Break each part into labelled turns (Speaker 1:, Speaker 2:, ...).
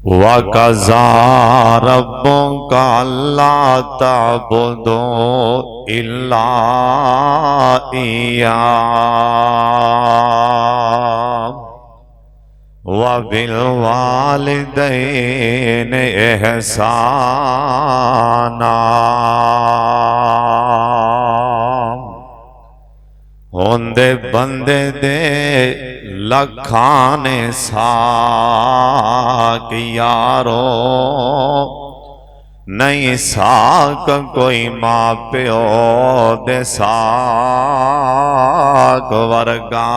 Speaker 1: वक़ज़ा रब्बुका अल्ला ताबुदू इल्ला इय्याहु व बिल वालिदैनि इहसाना। होंदे बंदे दे लखां ने साक यारो, नहीं साक कोई मां प्यो दे साक वर्गा।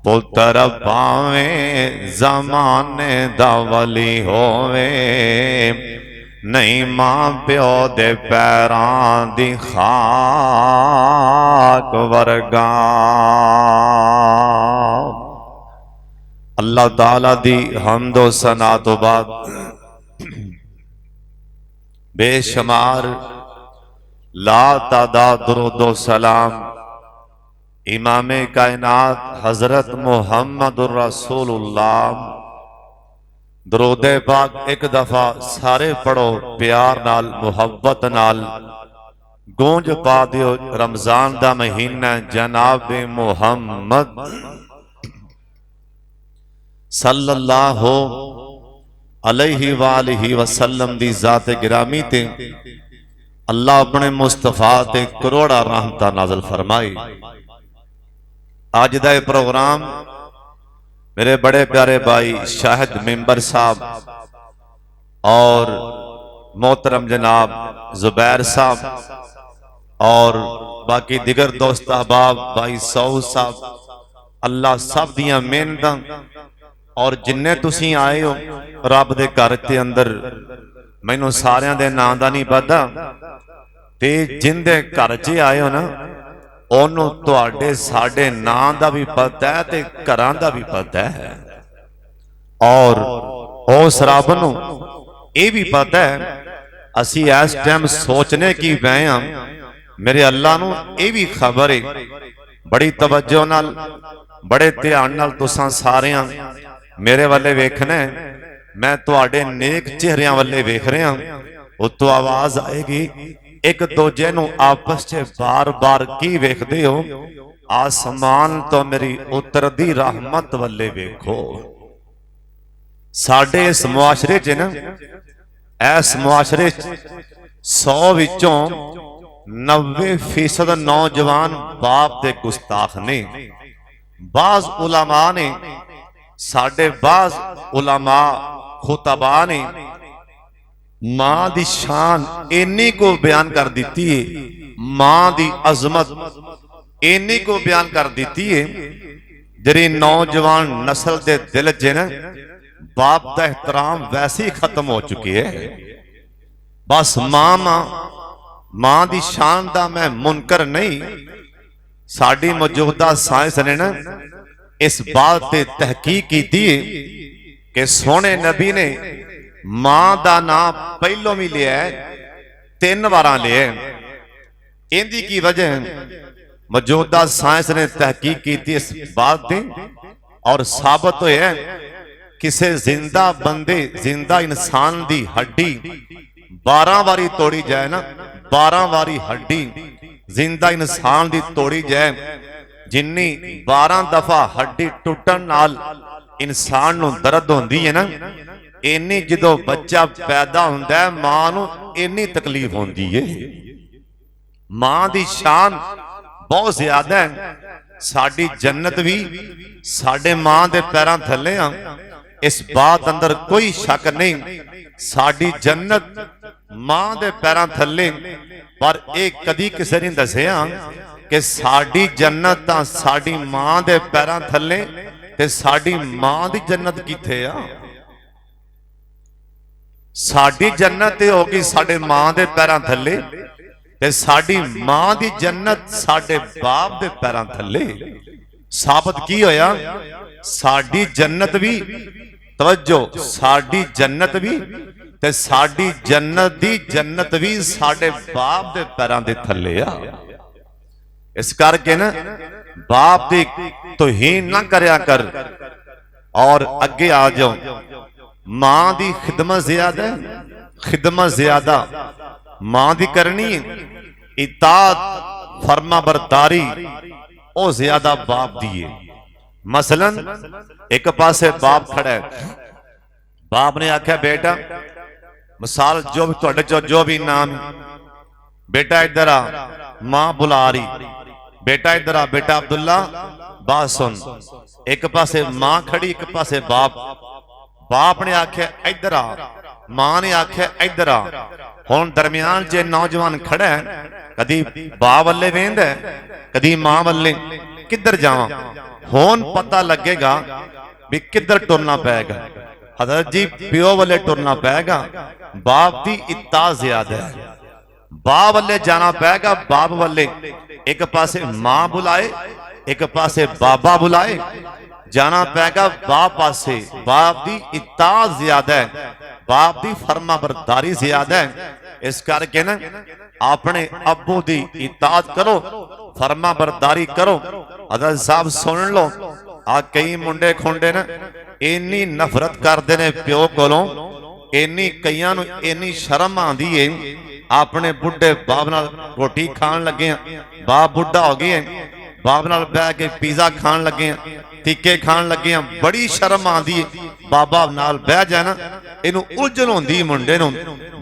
Speaker 1: पुत्र भावें ज़माने दा वली होवे, नहीं मां प्यो दे पैरां दी खाक वर्गा। अल्लाह ताला दी हम्दो सना तो बाद बेशुमार ला तादाद दुरूदो सलाम इमामे कायनात हजरत मुहम्मदुर रसूलुल्लाह। दरूदे पाक एक दफा सारे पढ़ो प्यार नाल मुहब्बत नाल। गूंज पा दियो रमजान दा महीना जनाब मुहम्मद सल्लल्लाहु अलैहि वालिहि वसल्लम दी ज़ात गिरामी ते अल्लाह अपने मुस्तफा ते करोड़ा रहमत नाज़िल फरमाई। अज दा प्रोग्राम मेरे बड़े प्यारे भाई शाहिद मेंबर साहब और मोहतरम जनाब जुबैर साहब और बाकी दिगर दोस्त अहबाब भाई सऊद साहब, अल्लाह सब दियां मेहनतां और जिन्ने तुसीं आए हो रब दे घर ते अंदर, मैनू सारियां दे नां दा नहीं पता, ते जिंदे घर च आए हो ना ओनू तुहाडे साडे नां दा भी पता है ते घरां दा भी पता है। और उस रब नू ये भी पता है असी इस टाइम सोचने की पए हां, मेरे अल्लाह नू ये भी खबर है। बड़ी तवज्जो नाल बड़े ध्यान नाल तुसां सारियां मेरे वाले वेखना है, मैं तुहाडे नेक चेहरियां वाले वेख रहा। उत्तों आवाज आएगी, एक दूजे नू आपस च बार बार की वेखदे हो? आसमान तो मेरी उतरदी रहमत वाले वेखो। साडे इस मुआशरे च ना, इस मुआशरे 100 विचों 90% नौजवान बाप दे गुस्ताख ने। बाज उलमा ने, साडे बाज उलमा खुतबा ने मां दी शान इन्नी को बयान कर दी है, मां दी अजमत इन्नी को बयान कर दी है, जिहड़ी नौजवान नस्ल दे दिल च ना बाप दा एहतराम वैसे ही खत्म हो चुकी है। बस मां दी शान दा मैं मुनकर नहीं। साडी मौजूदा साइंस ने ना इस बात ते तहकीक की कि सोने नबी ने मां दा नाम पहलों भी लिया है, 3 बार लिया है। इंदी की वजह मौजूदा साइंस ने तहकीक की इस बात की और साबित होया किसे जिंदा बंदे जिंदा इंसान दी हड्डी 12 बारी तोड़ी जाए ना, 12 बारी हड्डी जिंदा इंसान दी तोड़ी जाए, जिन्नी 12 दफा हड्डी टुटन नाल इंसान नू दर्द होंदी है ना, इन्नी जो बच्चा पैदा होंदा है मां नू इन्नी तकलीफ होंदी है। मां दी शान बहुत ज्यादा है। साडी जन्नत भी साडे मां दे पैरां थल्ले आ, इस बात अंदर कोई शक नहीं। साडी जन्नत मां दे पैरां थल्ले, पर एक कदी किसी ने दसिया कि साडी जन्नत तां साडी मां दे पैरां थल्ले ते साडी मां दी जन्नत किथे आ? साडी जन्नत होगी साडे मां दे पैरां थल्ले ते साडी मां दी जन्नत साडे बाप दे पैरां थल्ले। साबित की होया? साडी जन्नत भी, तवज्जो, साडी जन्नत भी ते साडी जन्नत दी जन्नत भी साडे बाप दे पैरां दे थल्ले आ। इस करके ना बाप दी तौहीन ना करया कर। और अगे आ जाओ, मां की खिदमत ज्यादा है, खिदमत ज्यादा मां की करनी है, इताअत फरमा बरदारी ओ ज्यादा बाप दी है। मसलन एक पासे बाप खड़ा है, बाप ने आख्या बेटा, मिसाल जो भी तुहाडे चो जो भी नाम, बेटा इधर आ, मां बुला रही, बेटा इधर आ, बेटा अब्दुल्ला बात सुन। एक पासे मां खड़ी, एक पासे बाप। बाप ने आख्या इधर आ, मां ने आख्या इधर आ। हुण दरम्यान जे नौजवान खड़ा है, कदी बाप वल्ले वेंदा है, कदी मां वल्ले, किधर जावां? हुण पता लगेगा भी किधर टुरना पैगा। हजरत जी प्यो वाले टुरना पैगा, बाप की इत्ता ज्यादा है, बाप वाले जाना पैगा, बाप वाले। एक पासे मां बुलाए, एक पासे बाबा बुलाए, जाना पैगा बाप पासे। बाप की इत्ता ज्यादा है, बाप की फरमा बरदारी ज्यादा है। इस करके ना अपने अब्बू की इत्ताअत करो, फरमा बरदारी करो। हज़रत साहब सुन लो, आ कई मुंडे खुंडे ना इन्नी नफरत करते ने प्यो कोलों, इन्नी कईयां नूं इन्नी शर्म आंदी है, अपने बुढ़े बाप नाल रोटी खान लगे, बाप बुढ़ा हो गया, बाप नाल बह के पिज़्ज़ा खान लगे, टिक्के खान लगे, बड़ी शर्म आंदी है। बाबा नाल बह जाए ना, इनू उलझन होंदी, मुंडे नूं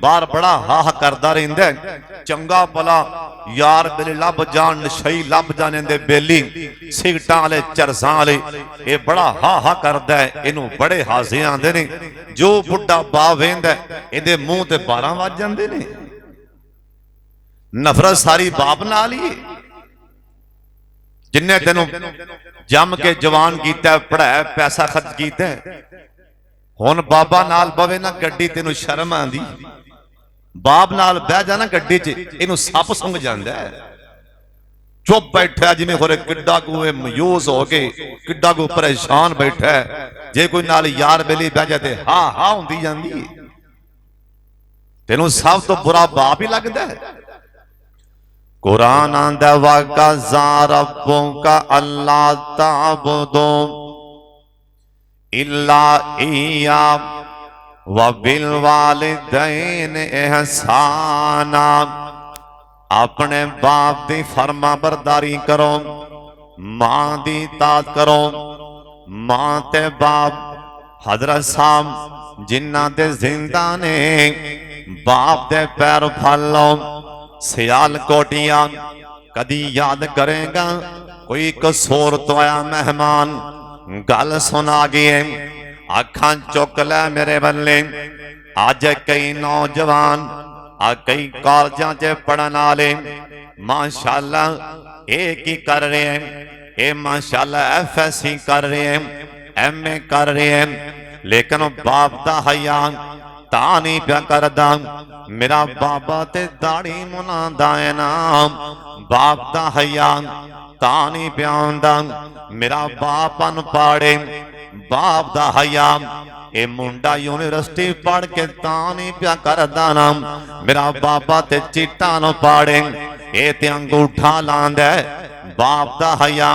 Speaker 1: बाहर बड़ा हाह करदा रहिंदा है। चंगा भला यार बेली लभ जान, नशई लभ जाने दे बेली, सिगटां वाले चरसां वाले, ये बड़ा हाहा करदा है, इनू बड़े हासे आंदे ने। जो बुढ़ा बाप वेंदा इहदे मूंह ते 12 वज जांदे ने। नफरत सारी बाप नाल ही, जिन्ने तेनू जम के जवान कीता, पढ़ाया, पैसा खर्च कीता, हुण बाबा नाल बवे ना गड्डी तेनू शर्म आंदी, बाप नाल बह जाना गड्डी च, इनू सप सुंघ जांदा है। चुप बैठा जिवें होरे किड्डा को मायूस हो के, किड्डा को परेशान बैठा है। जे कोई नाल यार बेली बह जाए ते हा हा हुंदी जांदी, तेनू सब तो बुरा बाप ही लगदा है। कुरान आंदा वक़ज़ा रब्बुका अल्ला ताबुदू इल्ला इय्या व बिल वालिदैन इहसाना। अपने बाप की फरमा बरदारी करो, मां की इताअत करो। मां ते बाप हजरत साहब जिन्ना दे जिंदा ने, बाप दे पैर फल लो। सियाल कोटियां कदी याद करेगा, कोई कसूर तो आया मेहमान, गल सुना गए, अखां चुक लै मेरे बल्ले। अज कई नौजवान कई कॉलेजां च पढ़न वाले माशाअल्लाह एक ही कर रहे हैं, ये माशाअल्लाह FSC कर रहे हैं, MA कर रहे हैं, लेकिन बाप दा हया ता नहीं प्या करदा। मेरा बाबा ते दाढ़ी मुनादा है ना, बाप दा हया ता नहीं प्या आंदा। मेरा बाप अनपढ़, बाप दा हया ए मुंडा यूनिवर्सिटी पढ़ के ता नहीं प्या करदा ना। मेरा बाबा ते चिट्टा न पाड़े, ए ते अंगूठा लांदा, बाप दा हया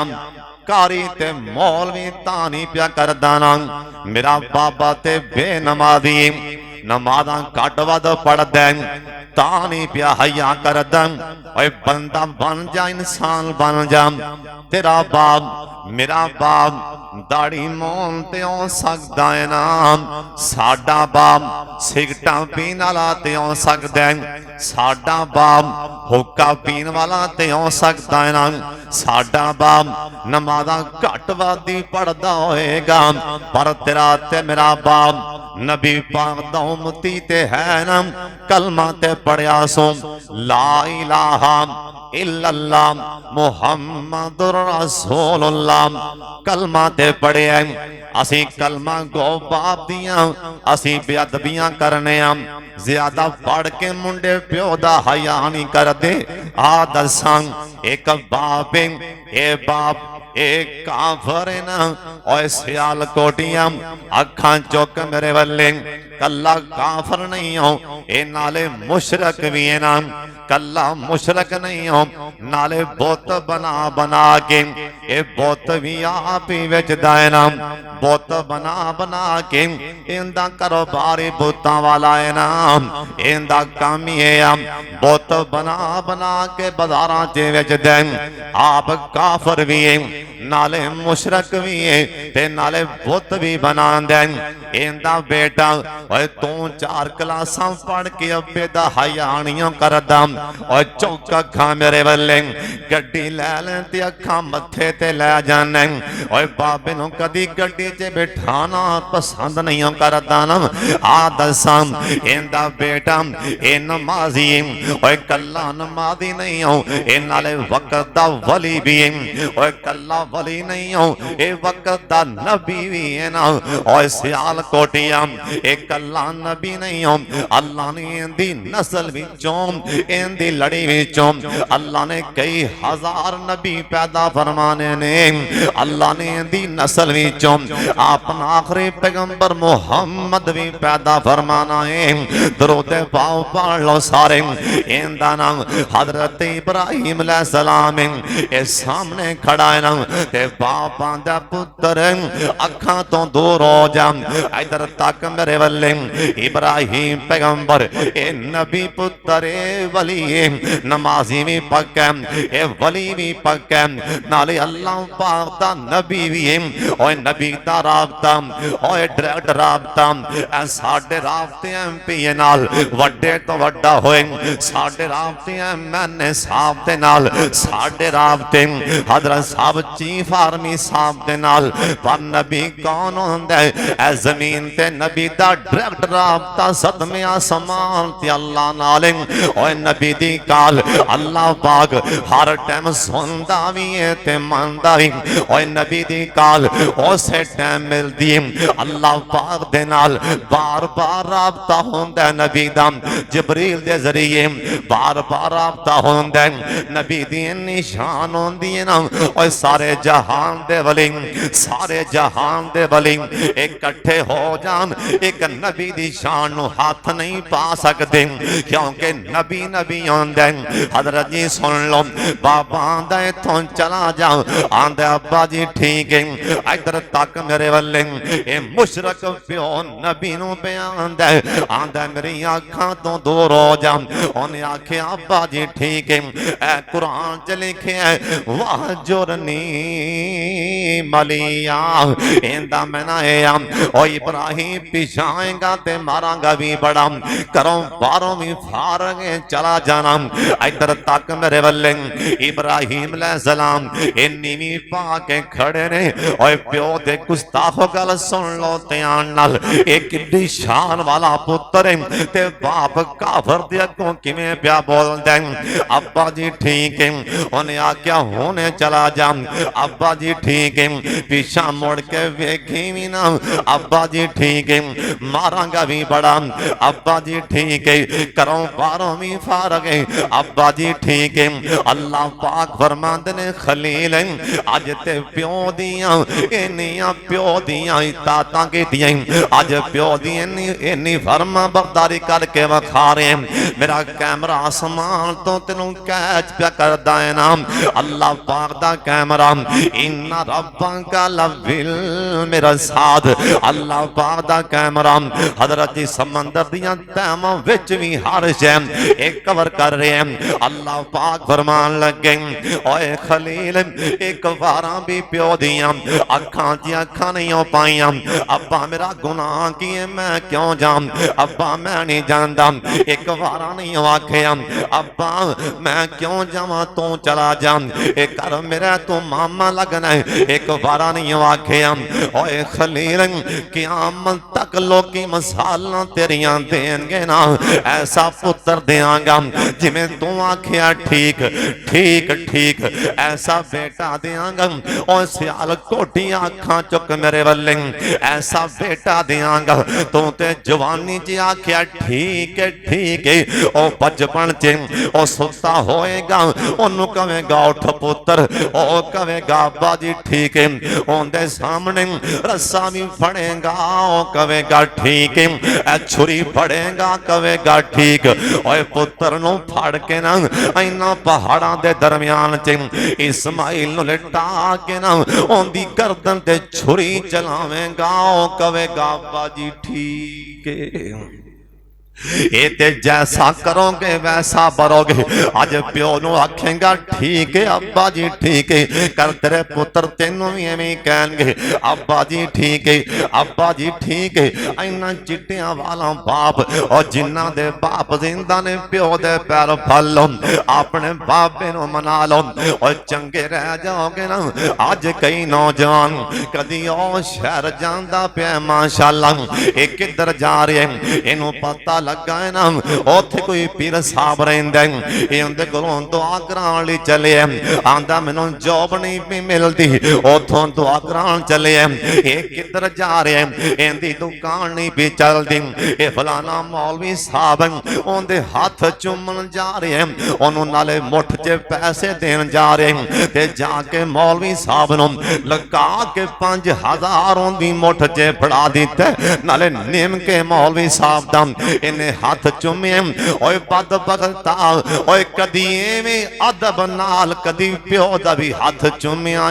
Speaker 1: कारी ते मौलवी ता नहीं प्या करदा ना। मेरा बाबा ते बेनमाजी, नमाज़ां घट वध पढ़दा ता नहीं प्या हया करदा। ओए बंदा बन जा, इंसान बन जा। तेरा बाप मेरा बाप दाढ़ी मौन ते हो सकदा है ना, साडा बाप सिगटां पीण वाला ते हो सकदा है, साडा बाप हुक्का पीण वाला ते हो सकदा है ना, साडा बाप नमाज़ां घट वध पढ़दा होएगा, पर तेरा ते मेरा बाप नबी पाक दा उम्मती ते है ना। कलमा ते पढ़िया सो ला इलाहा इल्लल्लाह मुहम्मदुर रसूलुल्लाह, कलमा ते पढ़िया। असी कलमा गो बाप दियां असी बेअदबियां करने, ज्यादा पढ़ के मुंडे प्यो दा हया नहीं करदे। आ दसां एक बाप ए बाप ए काफर ना ओए सियाल कोटियां अखां चुक मेरे वल्ले कल्ला काफर नहीं हो ए नाले मुशरक भी है ना कल्ला मुशरक नहीं हो नाले बुत बना बना के ए बुत भी आप ही बेचदा है ना बुत बना बना के इंदा कारोबार बुतां वाला है ना इंदा काम ही है बुत बना बना के बाजारां च बेचदा आप काफर भी है नाले मुशरक भी है ते नाले बुत भी बना दे इंदा बेटा ओए तू 4 क्लासां पढ़ के अब्बे दा हयाणियां करदा और चौका खा मेरे वल्ले गड्डी लै लें ते अखां मत्थे ते लै जाने और बाबे नूं कदी गड्डी च बिठाना पसंद नहीं करदा ना आ दसां इंदा बेटा ए नमाजी और कल्ला नमाजी नहीं हो ए नाले वक्त दा वली भी और कल्ला वली नहीं हो ए वक्त दा नबी भी है ना और सियाल कोटियां ए कल्ला नबी नहीं हो अल्लाह ने इंदी नस्ल विचों इंदी लड़ी विचों अल्लाह ने कई हजार नबी पैदा फरमाने ने अल्लाह ने इंदी नस्ल विचों अपना आखिरी पैगंबर मुहम्मद भी पैदा फरमाना है दरूद पाओ पढ़ लो सारे इंदा नाम हजरत इब्राहिम अलैहिस्सलाम ए सामने खड़ा है ना ते बापां दा पुत्र अखां तो दूर हो जा इधर तक मेरे वल्ले इब्राहिम पैगंबर ए नबी पुत्र ए वली नमाजी भी पक्का ए वली भी पक्का नाले अल्लाह पाक दा नबी भी ओए नबी दा राबता ओए डायरेक्ट राबता ए साडे राबते एमपी नाल वड्डे तो वड्डा होए साडे राबते एमएनए साहब दे नाल साडे राबते हजरत साहब चीफ आर्मी साहब दे नाल पर नबी कौन होंदा है ए जमीन ते नबी दा डायरेक्ट राबता सदमे आसमान ते अल्लाह नाल ओए नबी दी काल अल्लाह पाक हर टाइम सुनदा भी है ते मनदा भी ओए नबी दी काल उसे टाइम मिलदी अल्लाह पाक दे नाल बार बार राबता होंदा नबी दा जिब्रील दे जरिए बार बार राबता होंदा नबी दी निशान होंदी है ना ओए सारे जहान दे वली सारे जहान दे वली इकट्ठे हो जान एक नबी दी शान नु हाथ नहीं पा सकते क्योंकि नबी नबी आंदे हजरत जी सुन लो बाबा आंदा इथों चला जा आंदा अब्बा जी ठीक है इधर तक मेरे वल्ले ए मुशरक प्यो नबी नु बयान दे आंदा मेरी अखां तो दूर हो जा उन्हें आखे अब्बा जी ठीक है ए कुरान च लिखे है वाह जुरनी मलिया इंदा मैं ना ओ इब्राहिम पिछाएगा ते मारांगा भी बड़ा करों बारों भी फारगे चला जाना इधर तक मेरे वल्ले इब्राहिम अलैहिस्सलाम इन्नी भी पाके खड़े ने ओए प्यो दे गुस्ताखो गल सुन लो ध्यान नाल एक किड्डी शान वाला पुत्र ते बाप काफर दे अगों किवें प्या बोलदा अब्बा जी ठीक है उन्हें आख्या होने चला जा अब्बा जी ठीक है पीछा मुड़ के वेखी भी ना अब्बा जी ठीक है मारांगा भी बड़ा अब्बा जी ठीक है करों बारों भी फारग अब्बा जी ठीक है अल्लाह पाक फरमांदे ने खलील अज ते प्यो दियां इन्नियां प्यो दियां इतातां कीतियां अज प्यो दी इन्नी फर्मा बरदारी करके वखा रहे मेरा कैमरा आसमान तो तेनों कैच पिया करदा है ना अल्लाह पाक दा कैमरा इन्ना रब्बां का लविल मेरा साथ अल्लाह पाक दा कैमरा हजरत जी समंदर दियां तैमां विच भी हर शय एक कवर कर रहे हैं अल्लाह पाक फरमान लगे ओए खलील एक वारां भी प्यो दियां अखां दी अखां नहीं हो पाईयां अब्बा मेरा गुनाह की है मैं क्यों जाम अब्बा मैं नहीं जानदा एक वारां नहीं आखिया अब्बा मैं क्यों जावां तू चला जा एक कर मेरा तू मामा लगना है एक वारा नहीं आखिया ओए खलील क़यामत तक लोकी मसाला तेरियां देंगे ना ऐसा पुत्र देंगा जिमें तू आखिया ठीक ठीक ठीक ऐसा बेटा देंगा और सियाल कोटी अखां चुक मेरे वल्ले ऐसा बेटा देंगा तू ते जवानी च आखिया ठीक है ओ बचपन च ओ सुता होएगा ओनू कवेगा उठ पुत्र ओ कवेगा कवेगा अब्बा जी ठीक है, उनके सामने रस्सा भी फड़ेगा ओ कवेगा ठीक है, छुरी फड़ेगा कवेगा ठीक। ओए पुत्र नूं फड़ के ना इन्हां पहाड़ां दे दरम्यान च इस्माइल नूं लिटा के ना उनदी गर्दन ते छुरी चलावेगा ओ कवेगा अब्बा जी ठीक है। ये ते जैसा करोगे वैसा भरोगे। अज प्यो नूं आखेगा ठीक है अब्बा जी ठीक है, कर तेरे पुत्र तेनों भी एवें कहणगे अब्बा जी ठीक है, अब्बा जी ठीक है। इन्हां चिट्टियां वाला बाप और जिन्हां दे बाप जिंदा ने प्यो दे पैर फल लो, अपने बाबे नूं मना लो और चंगे रह जाओगे ना। अज कई नौजवान कदी ओ शहर जांदा पिया माशाअल्लाह, ये किधर जा रहे हैं इन्हों पता लगा है ना, उत्थे कोई पीर साहब रहिंदा है, उनके कोलों दुआ कराउण लई चले आंदा मैनूं जॉब नहीं भी मिलती, उथों दुआ कराउण चले ये किधर जा रहे हैं, इहदी दुकान नहीं भी चलती, ये फलाना मौलवी साहब उनके हाथ चूमन जा रहे हैं, उन्होंने नाले मुठ च पैसे देन जा रहे हैं, ते जाके मौलवी साहब नूं लगा के 5000 उनकी मुठ च फड़ा दिता, नाले निम के मौलवी साहब दा इन्हें हाथ चूमे। ओए बदबख्ता ओए कदी एवें अदब नाल कदी प्यो दा भी हाथ चूमिया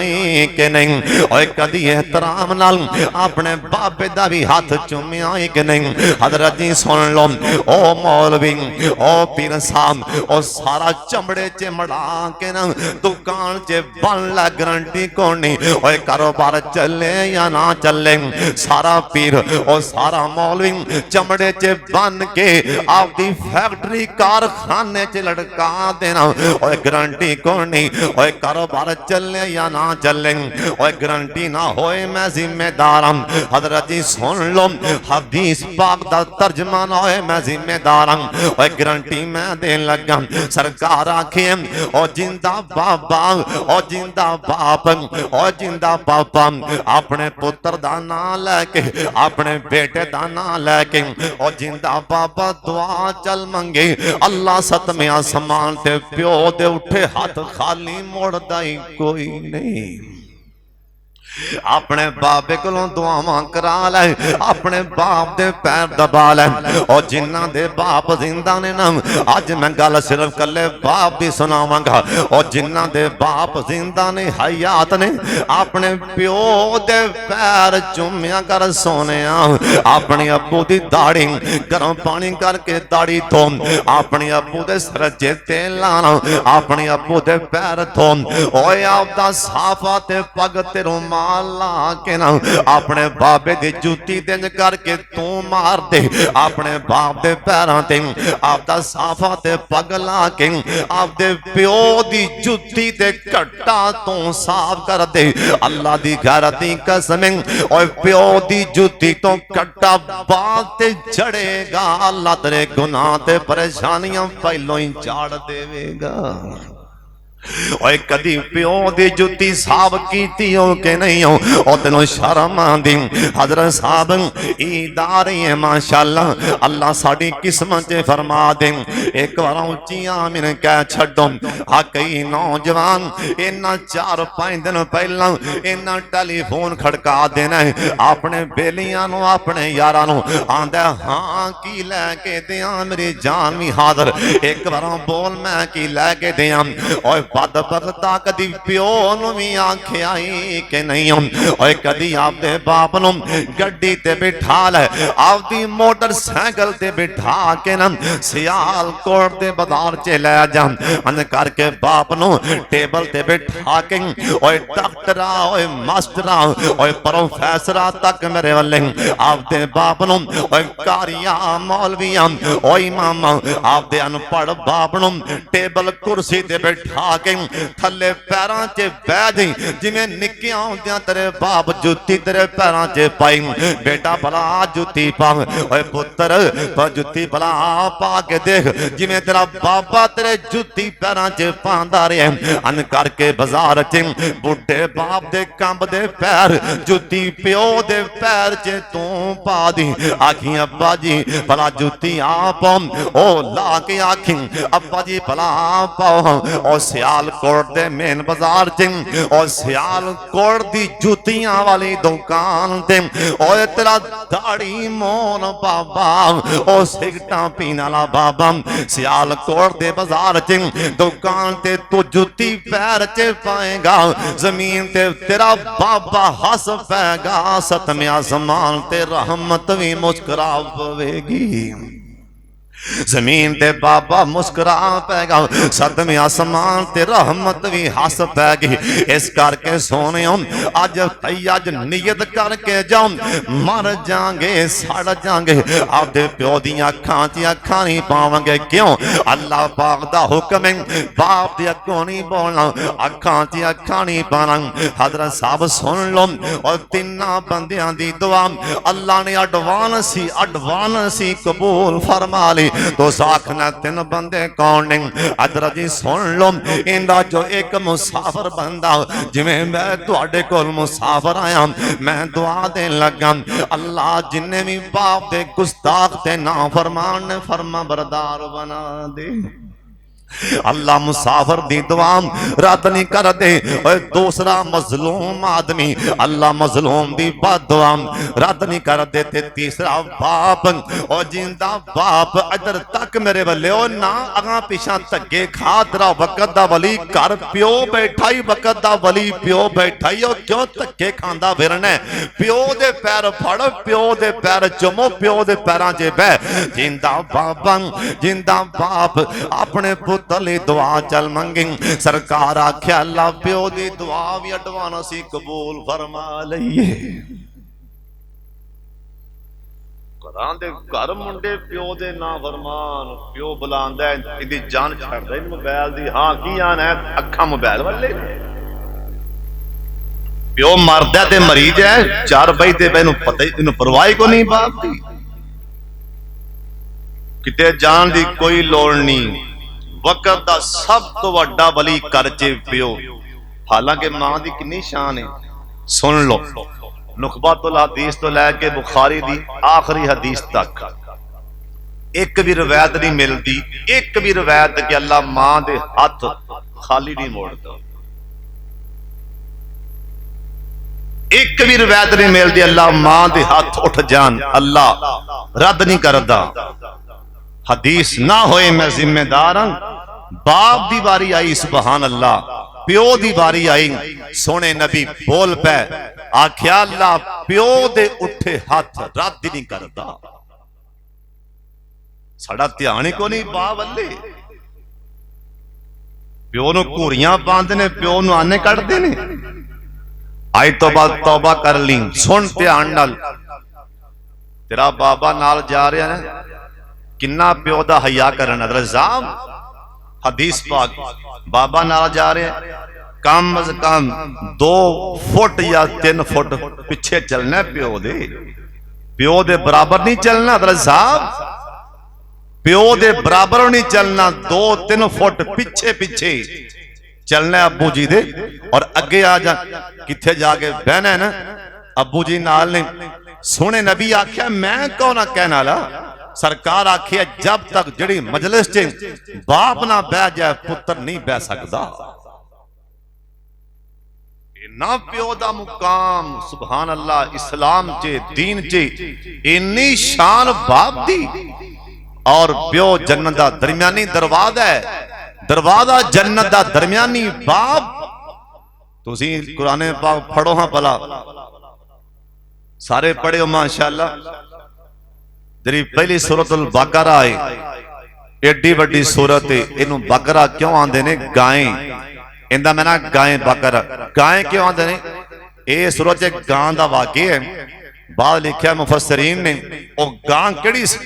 Speaker 1: कि नहीं, ओए कदी एहतराम नाल अपने बाबे दा भी हाथ चूमिया कि नहीं। हजरत जी सुन लो ओ मौलवी ओ पीर साहब ओ सारा चमड़े च मड़ा के ना दुकान च बन ला गारंटी कोई नहीं, ओए कारोबार चले या ना चले, सारा पीर ओ सारा मौलवी चमड़े च बन के आपकी फैक्ट्री कारखाने च लटका देना, और गारंटी कौन नहीं, और कारोबार चले या ना चले, और गारंटी ना होए मैं जिम्मेदार हूं। हजरत जी सुन लो हदीस पाक दा तर्जमा ना होए मैं जिम्मेदार हूं, और गारंटी मैं देन लगा। सरकार आखे और जिंदा बाबा और जिंदा बाप और जिंदा पापा अपने पुत्र दा नाम लैके अपने बेटे दा नाम लैके और जिंदा बाबा दुआ चल मंगे, अल्लाह सतमे आसमान ते प्यो दे उठे हाथ खाली मुड़दा ही कोई नहीं। अपने बाबे कोलों दुआवां करा लै, अपने बाप दे पैर दबा लै, और जिन्हां दे बाप जिंदा ने ना अज मैं गल सिर्फ कल्ले बाप दी सुनावांगा, और जिन्हां दे बाप जिंदा ने हयात ने अपने प्यो दे पैर चूमिया कर सोनिया, अपने अब्बू दी दाढ़ी गरम पानी करके दाढ़ी धो, अपने अब्बू दे सिर च तेल लाना, अपने अब्बू दे पैर धो, ओए आपदा साफा ते पग ते रुमाल ला के ना अपने बाबे दी जूती दिन करके तू मार दे, अपने बाप दे पैरां ते आपदा साफा ते पग ला के आपदे प्यो दी जूती ते कट्टा तू साफ कर दे। अल्लाह दी गैरत दी कसम ओए प्यो दी जूती तो कट्टा बात ते चढ़ेगा, अल्लाह तेरे गुनाह ते परेशानियां पहलों ही झाड़ देवेगा। ओए कदी प्यो दी जुत्ती साफ कीती हो के नहीं हो, और तेनों शर्म आंदी। हजरत साहब ईद आ रही है माशाअल्लाह, अल्लाह साडी किस्मत च फरमा दे। एक बार उच्ची आमीन कह छड्डो। आ कई नौजवान इन्ना 4-5 दिन पहला इन्ना टेलीफोन खड़का देना है अपने बेलियां नूं अपने यारां नूं, आंदा हां की लैके दियां मेरी जान भी हाजिर, एक बार बोल मैं की लैके दियां। ओए बदबख्ता कदी प्यो नूं भी आखिया कि नहीं ओए कदी आपदे बाप नूं गड्डी ते बिठा लै, आपदी मोटरसाइकिल ते बिठा के ना सियालकोट दे बाजार च लै जा, अन करके बाप नूं टेबल ते बिठा के ओए डॉक्टरा ओए मास्टरा ओए प्रोफेसरा तक मेरे वाले आपदे बाप नूं ओए कारिया मौलविया ओए इमाम आपदे अनपढ़ बाप नूं टेबल कुर्सी ते बिठा थले पैरां च बह जी, जिवें निक्कियां होंदियां तेरे बाप जुत्ती तेरे पैरां च पाई, बेटा भला जुत्ती पा, ओए पुत्र जुत्ती भला पा के देख जिवें तेरा बाबा तेरे जुत्ती पैरां च पांदा रहे। अन करके बाजार च बुढ़े बाप दे कंब दे पैर जुत्ती प्यो दे पैर च तू पा दी, आखी अब्बा जी भला जुत्ती आप ओ ला के आखी अब्बा जी भला पाओ, ओ सिया सियालकोट दे मेन बाजार च और सियालकोट दी जूतियां वाली दुकान ते और तेरा दाढ़ी मोन बाबा और सिगटा पीने वाला बाबा सियालकोट दे बाजार च दुकान ते तू जुती पैर च पाएगा जमीन ते तेरा बाबा हस पैगा सतमे आसमान ते रहमत भी मुस्कुरा पवेगी जमीन ते बाबा मुस्कुरा पैगा सतवें आसमान ते रहमत भी हस पैगी इस करके सोने अज अज नियत करके जाओ मर जाएंगे सड़ जाएंगे आपदे प्यो दी अखां च अखां नहीं पावांगे क्यों अल्लाह पाक दा हुक्म है बाप दे अगों नहीं बोलना अखां च अखां नहीं पाना हजरत साहब सुन लो और तिन्ना बंदियां दी दुआ अल्लाह ने एडवांस ही कबूल फरमा ली तो आखना तीन बंदे कौन ने अदर जी सुन लो इंदा जो एक मुसाफिर बंदा जिवें मैं तुहाडे कोल मुसाफिर आया मैं दुआ देन लगा अल्लाह जिन्ने भी बाप दे गुस्ताख ते नाफरमान ने फरमा बरदार बना दे अल्लाह मुसाफिर दी दुआ रद्द नहीं कर दे। और दूसरा मजलूम आदमी अल्लाह मजलूम दी बददुआ रद्द नहीं कर दे। ते तीसरा बाप और जिंदा बाप इधर तक मेरे वाले ना अगा पिछा धक्के खा तेरा वकत दा वली घर प्यो बैठा ही वकत दा वली प्यो बैठा ही और क्यों धक्के खांदा फिरना प्यो दे पैर फड़ प्यो दे पैर चुमो प्यो दे पैरां च बह जिंदा बाबा जिंदा बाप अपने पुत्तली दुआ चल मंगी सरकार आख्या अल्लाह प्यो दी दुआ भी एडवांस ही कबूल फरमा लईए घर मुंडे प्यो दे ना फरमान प्यो बुलांदा इदी जान छड़दा मोबाइल दी हां की आना है अखा मोबाइल वाले प्यो मरदा ते मरीज है चार बई ते मैनू पता ही इनू परवाह को नहीं बाप दी किते जान दी कोई लोड़ नहीं वक्त दा सब तो वड्डा वली करचे प्यो हालांकि मां दी कितनी शान है सुन लो नुखबातुल हदीस तो लैके बुखारी दी आखिरी हदीस तक एक भी रवायत नहीं मिलती एक भी रवायत कि अल्लाह मां दे हाथ खाली नहीं मोड़ता एक भी रवायत नहीं मिलती अल्लाह मां दे हाथ उठ जान अल्लाह रद्द नहीं करदा हदीस ना होए मैं जिम्मेदार हूं बाप दी बारी आई सुभान अल्लाह प्यो दी बारी आई सोने नबी बोल पे आख्या अल्लाह प्यो दे उठे हाथ रद्द नहीं करदा साडा ध्यान ही को नहीं बा वल्ले प्यो नूं घूरियां पांदे ने प्यो नूं आने कढदे ने आज तो बाद तौबा कर ली सुन ध्यान नाल तेरा बाबा नाल जा रहा है किन्ना प्यो दा हया करना रजाम हदीस पाक बाबा नाल जा रहे कम अज कम 2 फुट या 3 फुट पिछे चलना प्यो दे बराबर नहीं चलना साहब प्यो दे बराबर नहीं चलना 2-3 फुट पिछे पिछे चलना अबू जी दे और अगे आ जा किथे जाके बहना है ना अबू जी नाल ने सोने नबी आख्या मैं कौन कहना ला सरकार आखिया जब तक जड़ी मजलिस च बाप ना बह जाए पुत्र नहीं बह सकता ना प्यो दा मुकाम सुभान अल्लाह इस्लाम चे दीन चे इन्नी शान बाप दी और प्यो जन्नत दा दरमियानी दरवाजा है दरवाजा जन्नत दा दरमियानी बाप तुसी कुरान पाक पढ़ो हां भला सारे पढ़े हो माशाअल्लाह जी पहली सूरतुल बकरा है एडी वड्डी सूरत इनू बकरा क्यों आंदे ने गाय इंदा मैं ना गाय बकरा गाय क्यों आंदे ने ये सूरत च गां दा वाकया है बाद लिखा मुफस्सरीन ने ओ गां केड़ी सी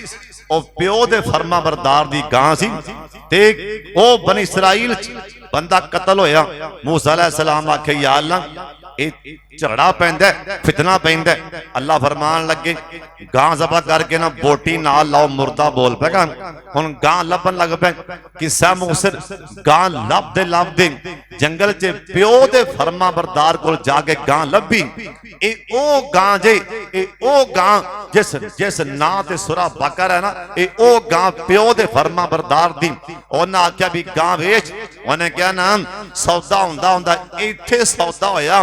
Speaker 1: ओ प्यो दे फरमा बरदार दी गां सी ते ओ बनी इसराइल बंदा कतल होया मूसा अलैहि सलाम आखे या अल्लाह झगड़ा पैंदा फितना पैंदा अल्लाह फरमान लगे गां ज़बह करके ना बोटी नाल लाओ मुर्दा बोल पेगा हुण गां लभन लग पे किस्सा मूसर गां लभदे जंगल च प्यो दे फरमा बरदार कोल जाके गां लभी ए ओ गां जे ए ओ गां जिस जिस ना ते सुरा बकर है ना, ये ओ गां प्यो दे फरमा बरदार दी। उन्हें आख्या भी गां वेच, उन्हें क्या नाम सौदा हुंदा हुंदा, इत्थे सौदा होया।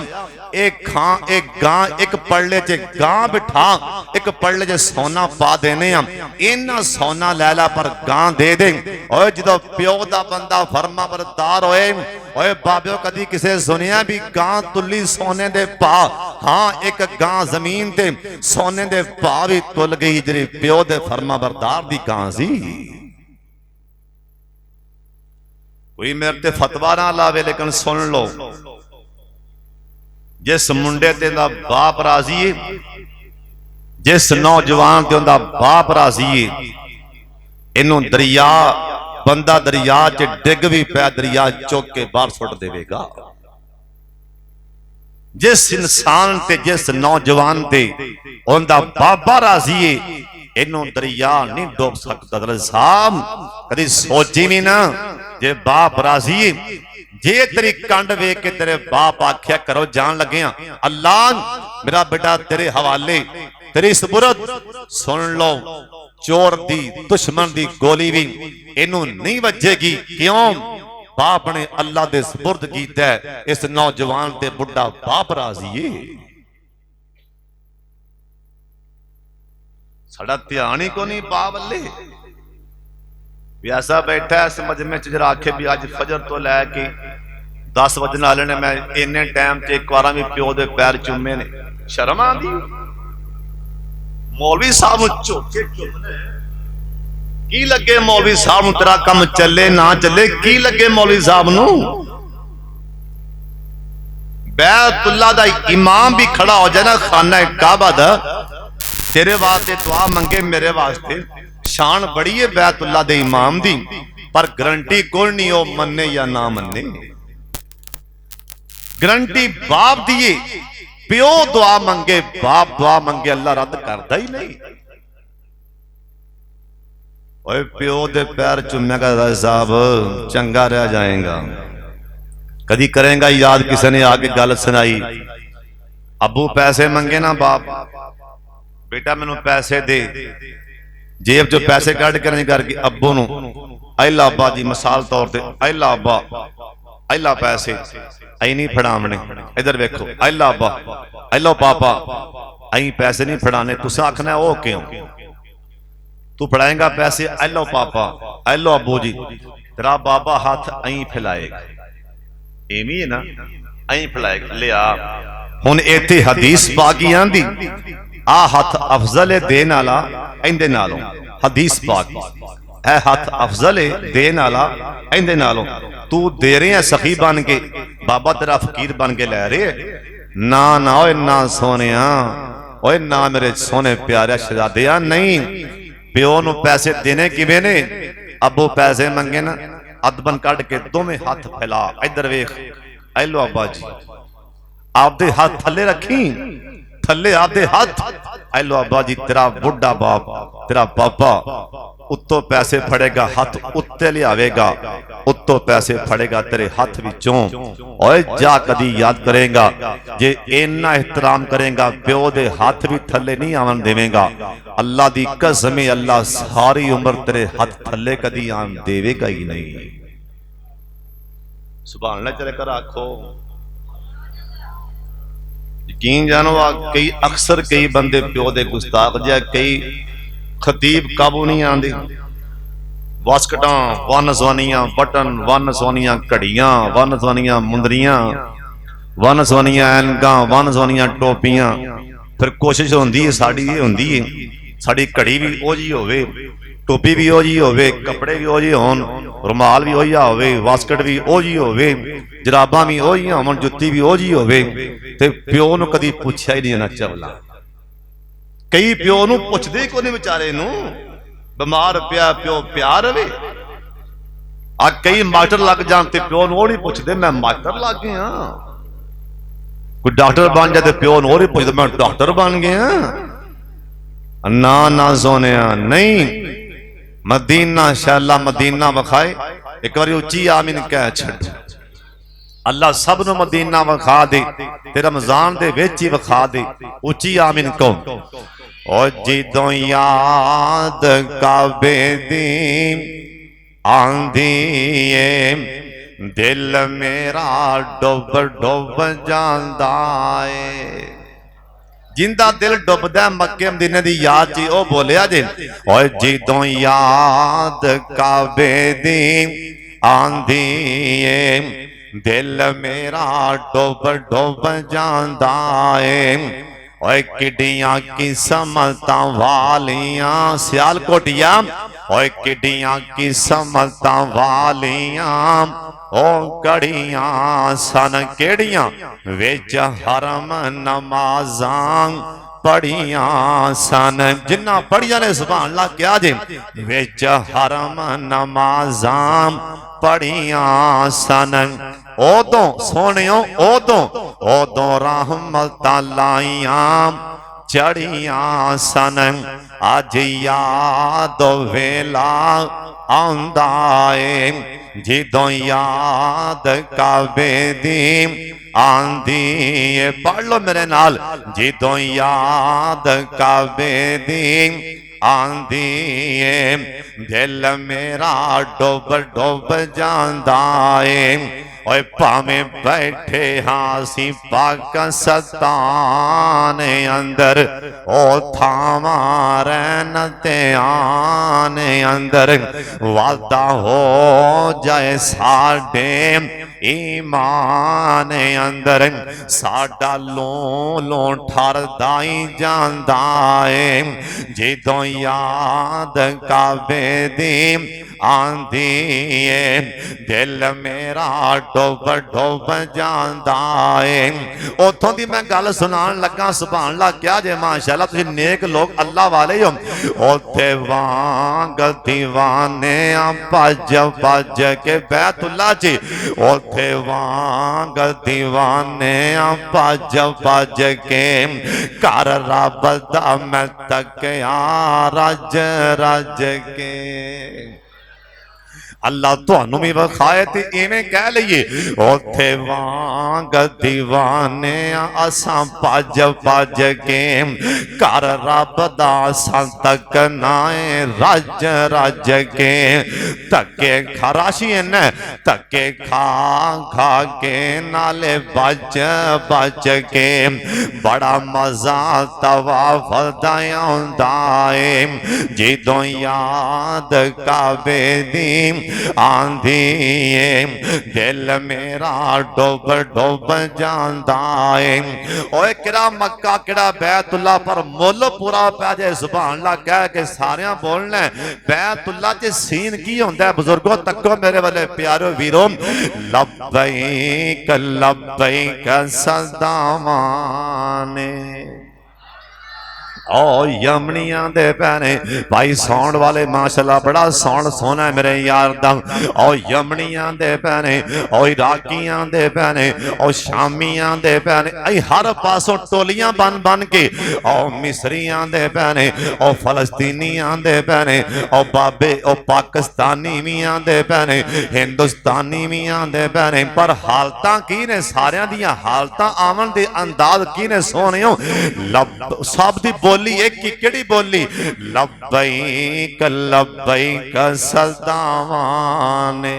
Speaker 1: एक खां एक गां, एक पड़ले च गां बिठा, एक पड़ले च सोना पा देने हम, इन्ना सोना लै ला पर गां दे दे। ओए जो प्यो दा बंदा फरमा बरदार होए, ओए बाबियो कदी किसे सुनिया भी गां तुली सोने दे पा? हाँ, एक गां जमीन ते सोने दे पा भी तुल गई, जी प्यो दे फरमा बरदार दी गां सी। कोई मेरे ते फतवा ना लावे, लेकिन सुन लो, जिस मुंडे ते दा बाप राजी है, जिस नौजवान ते उनदा बाप राजी है, इनू दरिया बंदा दरिया च डिग भी पै दरिया चुक के बाहर सुट देवेगा। जिस इंसान ते जिस नौजवान ते उनदा बाबा राजी है, इनू दरिया नहीं डूब सकता। दरअसल साहब कदी सोची भी ना, जे बाप राजी है, जे तेरी कंड वेख के तेरे बाप आख्या करो जान लगे अल्लाह मेरा बेटा तेरे हवाले, तेरी सुपुरद, सुन लो चोर दी दुश्मन दी गोली भी इनू नहीं वजेगी। क्यों? बाप ने अल्लाह दे सुपुर्द कीता है। इस नौजवान ते बुढ़ा बाप राजी है। साडा ध्यान ही को नहीं बाप अल्ले ऐसा बैठा है इस मजमे च, जरा आखे भी अज फजर तो लैके 10 वजन वाले ने मैं इन्ने टाइम च एक बार भी प्यो दे पैर चूमे ने। शर्म आंदी? मौलवी साहब झोके की लगे? मौलवी साहब तेरा काम चले ना चले की लगे? मौलवी साहब नू बैतुल्ला दा इमाम भी खड़ा हो जाए ना, खाना काबा दा, तेरे वास्ते दुआ मंगे मेरे वास्ते, शान बड़ी है बैतुल्ला दे इमाम दी, पर गारंटी कोई नहीं हो मन्ने या ना मन्ने। गारंटी बाप दिए, प्यो दुआ मंगे, बाप दुआ मंगे, अल्लाह रद्द करता ही नहीं। ओए प्यो दे पैर चुमेगा साहब चंगा रह जाएगा। कदी करेगा याद किसी ने आके गल सुनाई, अबू पैसे मंगे ना बाप, बेटा मैनू पैसे दे, जेब चो पैसे कढ़ के नहीं करके अब्बू नू अला अब्बा जी, मिसाल तौर पर अला अब्बा अला पैसे अं नहीं फड़ावने, इधर वेखो अला अब्बा अलो पापा, अं पैसे नहीं फड़ाने। तुस आखना वो क्यों? तू फड़ाएगा पैसे, अलो पापा अलो अब्बू जी, तेरा बाबा हाथ अं फैलाएगा, एवं है ना, अं फैलाएगा। लिया हुण इत्थे हदीस पाकी आंदी, आ हथ अफजल है देन वाला इंदे नालों, हदीस पाक है हथ अफजल है देन वाला इंदे नालों। तू दे रहे हैं सखी बन के, बाबा तेरा फकीर बन के लै रहे ना ना। ओए ना सोनिया, ओए ना मेरे सोने प्यारे शहजादे, नहीं प्यो नू पैसे देने किवें ने? अबू पैसे मंगे ना, अदबन कढ़ के दोवें हाथ फैला, इधर वेख ऐलो अब्बा जी, आपदे हाथ थले रखी, थले आपदे हाथ, ऐलो अब्बा जी तेरा बुढ़ा बाप तेरा पापा उत्तों पैसे फड़ेगा, हाथ उत्ते लियावेगा, उत्तों पैसे फड़ेगा तेरे हाथ विचों। ओए जा कदी याद करेगा, जे इन्ना एहतराम करेगा प्यो दे हाथ भी थले नहीं आवन देवेगा, अल्लाह दी कसम है अल्लाह सारी उम्र तेरे हाथ थले कदी आन देवेगा ही नहीं। सुभान अल्लाह चले कर आखो यकीन जानो। कई अक्सर कई बंदे प्यो दे गुस्ताख जा, कई खतीब काबू नहीं आते, वास्कटा वन सवानियां बटन, वन सवानियां घड़ियां, वन सवानियां मुंदरियां, वन सवानियां ऐनका, वन सवानियां टोपियां। फिर कोशिश होंदी है साड़ी ये होंदी है साड़ी घड़ी भी ओ जी होवे, टोपी भी ओ जी होवे, कपड़े भी ओ जी होन, रुमाल भी ओही होवे, वास्कट भी ओ जी होवे, जराबां भी ओ जी होवन, जुत्ती भी ओ जी होवे, ते प्यो नूं कदी पुछया ही नहीं ना चवला। कई प्यो नूं पुछदे ही कोई नहीं बेचारे नूं, बीमार पिया प्यो प्यार रवे। आ कई मास्टर लग जान ते प्यो नूं नहीं पुछदे मैं मास्टर लग गया, कोई डॉक्टर बन जाए तो प्यो नूं नहीं पुछदे मैं डॉक्टर बन गया। ना ना सोने नहीं, मदीना शाला मदीना विखाए, एक बार उच्ची आमीन कह छड़। अल्लाह सब नूं मदीना विखा दे ते रमजान दे विच ही विखा दे। उच्ची आमीन कहो। ओ जिदों याद काबे दी आंदी ए दिल मेरा डुब डुब जांदा ए। जिंदा दिल डुबदा मक्के मदीने दी याद च ओ बोलिया जे ओए जिदों याद काबे दी आंदी ए दिल मेरा डुब डुब जांदा ए। ओए किड्डियां किस्मतां वालियां सियालकोटिया ओए किड्डियां किस्मतां वालियां ओ कड़ियां सन केड़ियां विच हरम नमाजां पढ़ियां सन। जिन्ना पढ़िया ने सुभान अल्लाह क्या जे विच हरम नमाजां पढ़ियां सन। ओदों सोनियो ओदों रहमतां लाइयां चढ़ियां सन। अज याद वेला आंदा ए जिदों याद काबे दी आंदी ए। पढ़ लो मेरे नाल जिदों याद काबे दी आंदी ए दिल मेरा डुब डुब जांदा ए। ओए भावें बैठे हाँ सी पाकिस्तान अंदर ओ थावा रैन ते आने अंदर वादा हो जाए साडे ईमान अंदर साडा लो ठरदा ही जांदा ए जिदों याद काबे दी आंदी ए दिल मेरा डुब डुब जांदा ए। उथों दी मैं गल सुनान लगा सुभान अल्लाह क्या जे माशाअल्लाह तुसीं नेक लोग अल्लाह वाले हो। ओथे वांग दीवाने भज भज के बैतुल्ला च ओथे वांग दीवाने भज भज के घर रब दा मैं तकिया रज रज के। अल्लाह तुहानू भी विखाए ते इवें कह लईए ओथे वांग दीवाने असां भज भज के घर रब दा असां तकना ए रज रज के। धक्के खराशी न धक्के खा खा के नाले बच बच के बड़ा मजा तवाफ दा आउंदा ए जिदों याद काबे दी आंधी दिल मेरा डुब डुब जांदा है। ओए किड़ा मक्का किड़ा बैतुल्ला पर मुल पूरा पै जाए सुभान अल्लाह कह के सारियां बोलना बैतुल्ला च सीन की होंदा है बुजुर्गों तको मेरे वाले प्यारो वीरों लब्बैक लब्बैक सदावाने ओ यमनिया दे पैने भाई साउंड वाले माशाल्लाह बड़ा साउंड सोना है मेरे यार दा। ओ यमनिया दे पैने ओ इराकियां दे पैने ओ शामियां दे पैने आई हर पासों टोलियां बन बन के ओ मिस्रियां दे पैने ओ फलस्तीनियां दे पैने ओ बाबे ओ पाकिस्तानी मियां दे पैने हिंदुस्तानी मियां दे पैने पर हालतां की ने सारियां दियां हालतां आवन दे अंदाज की ने सोने लब सब दी बोली एक की केड़ी बोली लब्बैक लब्बैक सदावाने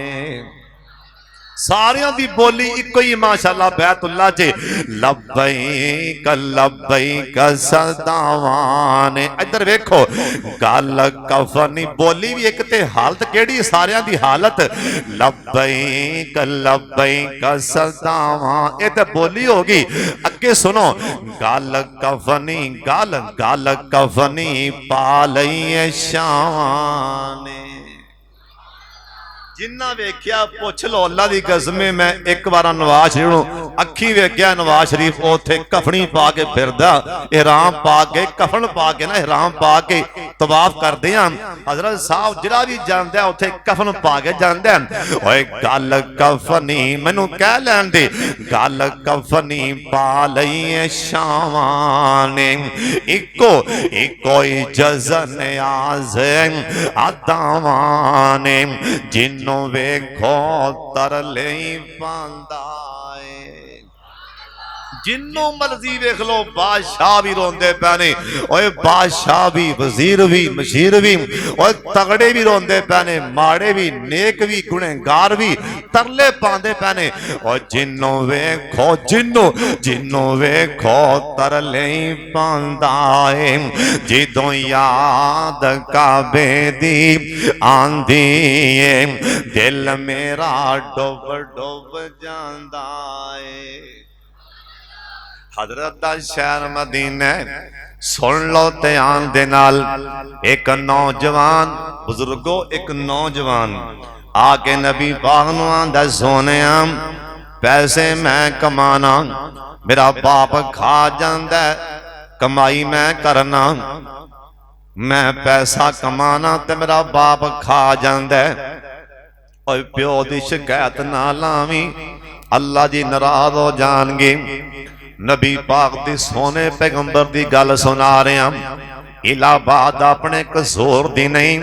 Speaker 1: सारियां दी बोली इको ही माशाअल्लाह बैतुल्ला च लब्बैक लब्बैक सदावाने। इधर वेखो गल कफनी बोली भी एक ते हालत केड़ी सारियां दी हालत लब्बैक लब्बैक सदावा ये ते बोली होगी। अगे सुनो गल कफनी गल गल कफनी पा लईए शावाने जिन्ना वेख्या पुछ लो अल्लाह दी कसम मैं एक बार नवाज शरीफ अखी वेख्या नवाज शरीफ उथे कफनी पा के फिरदा इहराम पा के कफन पा के ना इहराम पा के तवाफ करते हैं हजरत साहब जिहड़ा भी जांदा उत्थे कफन पा के जांदा ओए गल कफनी मैनू कह लैन दे गल कफनी पा लईए शावां ने इको इको जज़न आज़म अदावां ने जिन्नों वेखो तरले पांदा जिन्नों मर्जी वेख लो बादशाह भी रोंदे पे ने ओए बादशाह भी वजीर भी मशीर भी ओए तगड़े भी रोंदे पे ने माड़े भी नेक भी गुनहगार भी तरले पांदे पे ने ओए जिन्नों वेखो जिन्नों वेखो तरले ही पांदा है जिदों याद काबे दी आंदी है दिल मेरा डुब डुब जांदा है हजरत दा शहर मदीना सुन लो ध्यान दे नाल एक नौजवान बुजुर्गो एक नौजवान आके नबी पाक नूं आंदा सोनिया पैसे मैं कमाना मेरा बाप खा जांदा कमाई मैं करना मैं पैसा कमाना ते मेरा बाप खा जांदा ओए प्यो दी शिकायत ना लावी अल्लाह जी नाराज हो जाणगे नबी पाक दी सोने पैगंबर दी गल सुना रहे हैं इलाहाबाद अपने कसूर दी नहीं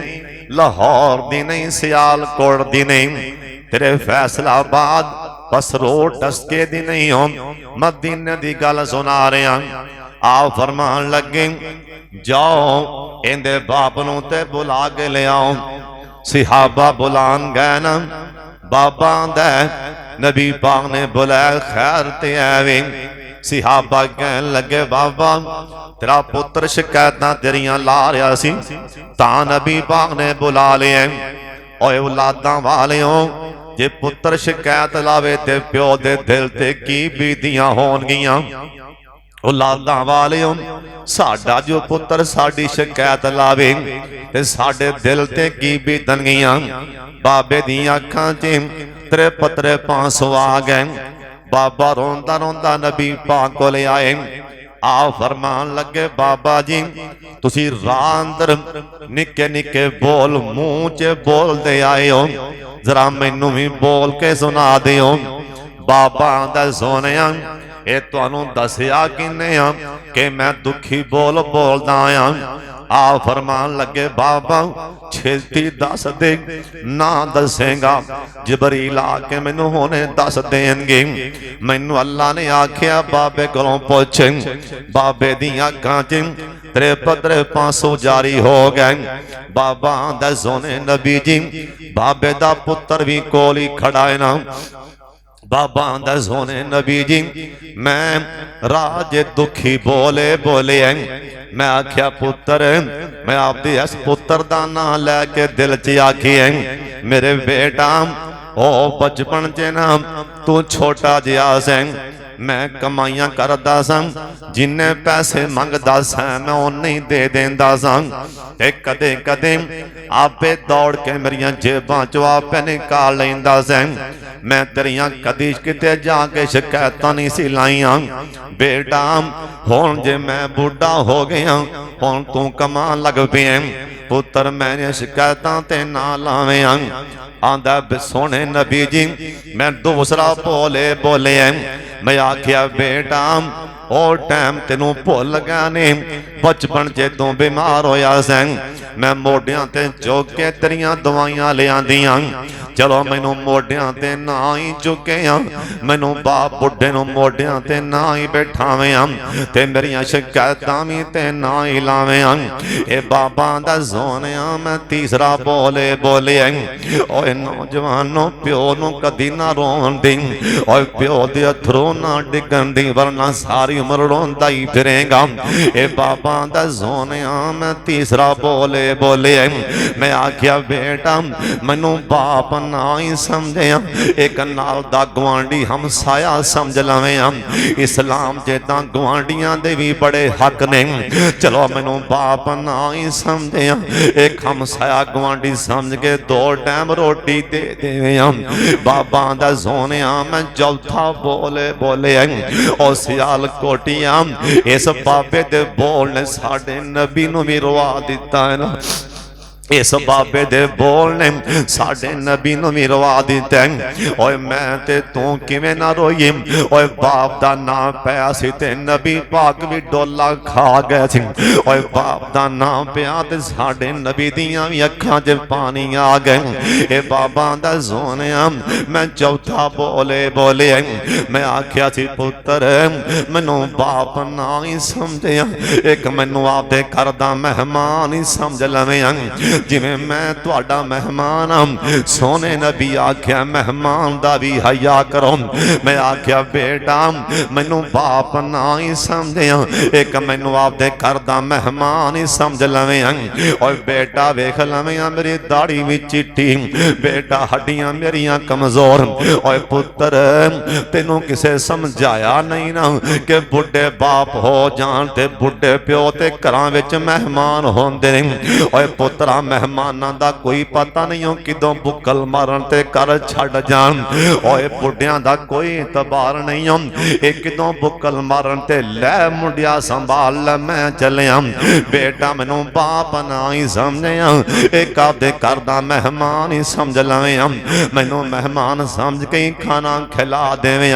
Speaker 1: लाहौर दी नहीं सियालकोट दी नहीं तेरे फैसलाबाद बसरोट टस्के दी नहीं हो मदीने दी गल सुना रहे हैं आप फरमान लगे जाओ इहदे बाप नूं ते बुला के ले आओ सिहाबा बुलान गए ना बाबा आंदा नबी पाक ने बुलाया खैर ते आवे सिहाबा कहन लगे बाबा तेरा पुत्र शिकायतां तेरियां ला रहा सी तां नबी पाक ने बुला लिया ओए औलादां वालिओ जे पुत्र शिकायत लावे ते प्यो दे दिल ते की बीतियां होणगियां औलादां वालिओ साडा जो पुत्र साडी शिकायत लावे ते साडे दिल ते की बीतणगियां बाबे दी अखां च त्रे पतरे पांसो आ गए बाबा रोंदा रोंदा नबी पाक को ले आए आ फरमान लगे बाबा जी तुसी राह अंदर निके निके बोल मुंह च बोल दे आए हो जरा मैनू भी बोल के सुना दिओ बाबा आंदा सोनिया ये तुहानू दसिया किने कि मैं दुखी बोल बोलदा आ फरमान लगे बाबा छेती दस दे ना दसेगा जबरील आके मैनू होने दस देंगे मैनू अल्लाह ने आख्या बाबे कोलों पुछ बाबे दी अखां च त्रे पतरे पांसो जारी हो गए बाबा आंदा सोने नबी जी बाबे दा पुत्र भी कोल ही खड़ा है ना बाबा आंदा सोने नबी जी मैं राज दुखी बोले बोले मैं आख्या पुत्र मैं आपदी इस पुत्र दा नां लैके दिल च आखी है मेरे बेटा ओ बचपन च ना तू छोटा जिहा सी मैं कमाइयां करदा सा जिन्ने पैसे मंगदा सा मैं उन्ने ही दे देंदा सा ते कदे कदे आपे दौड़ के मेरियां जेबां चों आपे निकाल लैंदा सा मैं तेरियां कदी किते जाके शिकायतां नहीं सी लाइयां बेटा हुण जे मैं बूढ़ा हो गया हुण तू कमान लग पिया पुत्र मैंने शिकायतां ते ना लावें आंदा सोने नबी जी मैं दूसरा बोले बोले मैं आख्या बेटा ओ टाइम तेनू भुल गया ने बचपन च तू बीमार होया सैं मैं मोढियां ते चुक के तेरियां दवाइयां लियांदियां चलो मैनू मोढियां ते ना ही चुके मैनू बाप बुढ़े नू मोढियां ते ना ही बैठावें ते मेरियां शिकायतां भी ते ना ही लावें ए बाबा दा सोनिया मैं तीसरा बोले बोले ओए नौजवानों प्यो नू कदी ना रोन दी ओए प्यो दे अथरू ना डिगन दी वरना सारी उम्र रोंदा ही फिरेगा ए बाबा दा सोनिया मैं तीसरा बोले बोले मैं आख्या बेटा मैनू बाप ना ही समझे, एक नाल दा गवांडी हम साया समझ लवे। इस्लाम च तां गवांडियां दे भी बड़े हक ने, चलो मैनू बाप ना ही समझे, एक हम साया गवांडी समझ के 2 टाइम रोटी दे देवे। बाबा दा सोने मैं चौथा बोले ओ सियाल कोटिया, इस बाबे दे बोल ने साडे नबी नू भी रुआ दिता है ना। इस बाबे दे बोल ने साडे नबी नू भी रवा दिता। ओए मैं ते तू किवें ना रोईए, ओए बाप दा नाम पिया सी ते नबी पाक भी डोला खा गए सी। ओए बाप दा नाम पिया ते साडे नबी दियां भी अखां च पानी आ गए। ए बाबा दा सोनिया मैं चौथा बोले मैं आख्या सी पुत्र मैनू बाप ना ही समझिया, एक मैनू आपदे घर दा मेहमान ही समझ लवें, जिवें मैं तुहाडा मेहमान हाँ। सोने नबी आख्या मेहमान दा भी हया करो। मैं आख्या बेटा मैनू बाप ना ही समझिया, एक मैनू आपदे घर दा मेहमान ही समझ लवें। और बेटा वेख लवें मेरी दाढ़ी भी चिट्टी, बेटा हड्डियां मेरियां कमजोर। और पुत्र तेनू किसे समझाया नहीं ना कि बुढ़े बाप हो जान ते बुढ़े प्यो ते घरां विच मेहमान होंदे ने। और पुत्रा मेहमानां दा कोई पता नहीं हो किदों बुक्कल मारन ते कर छड़ जान। ओए बुढ़ियां दा कोई इतबार नहीं हो, एक किदों बुक्कल मारन ते लै मुंडिया संभाल लै मैं चलिया। बेटा मैनू बाप ना ही समझिया, एक आपदे घर दा मेहमान ही समझ लवें, मैनू मेहमान समझ के ही खाना खिला देवें।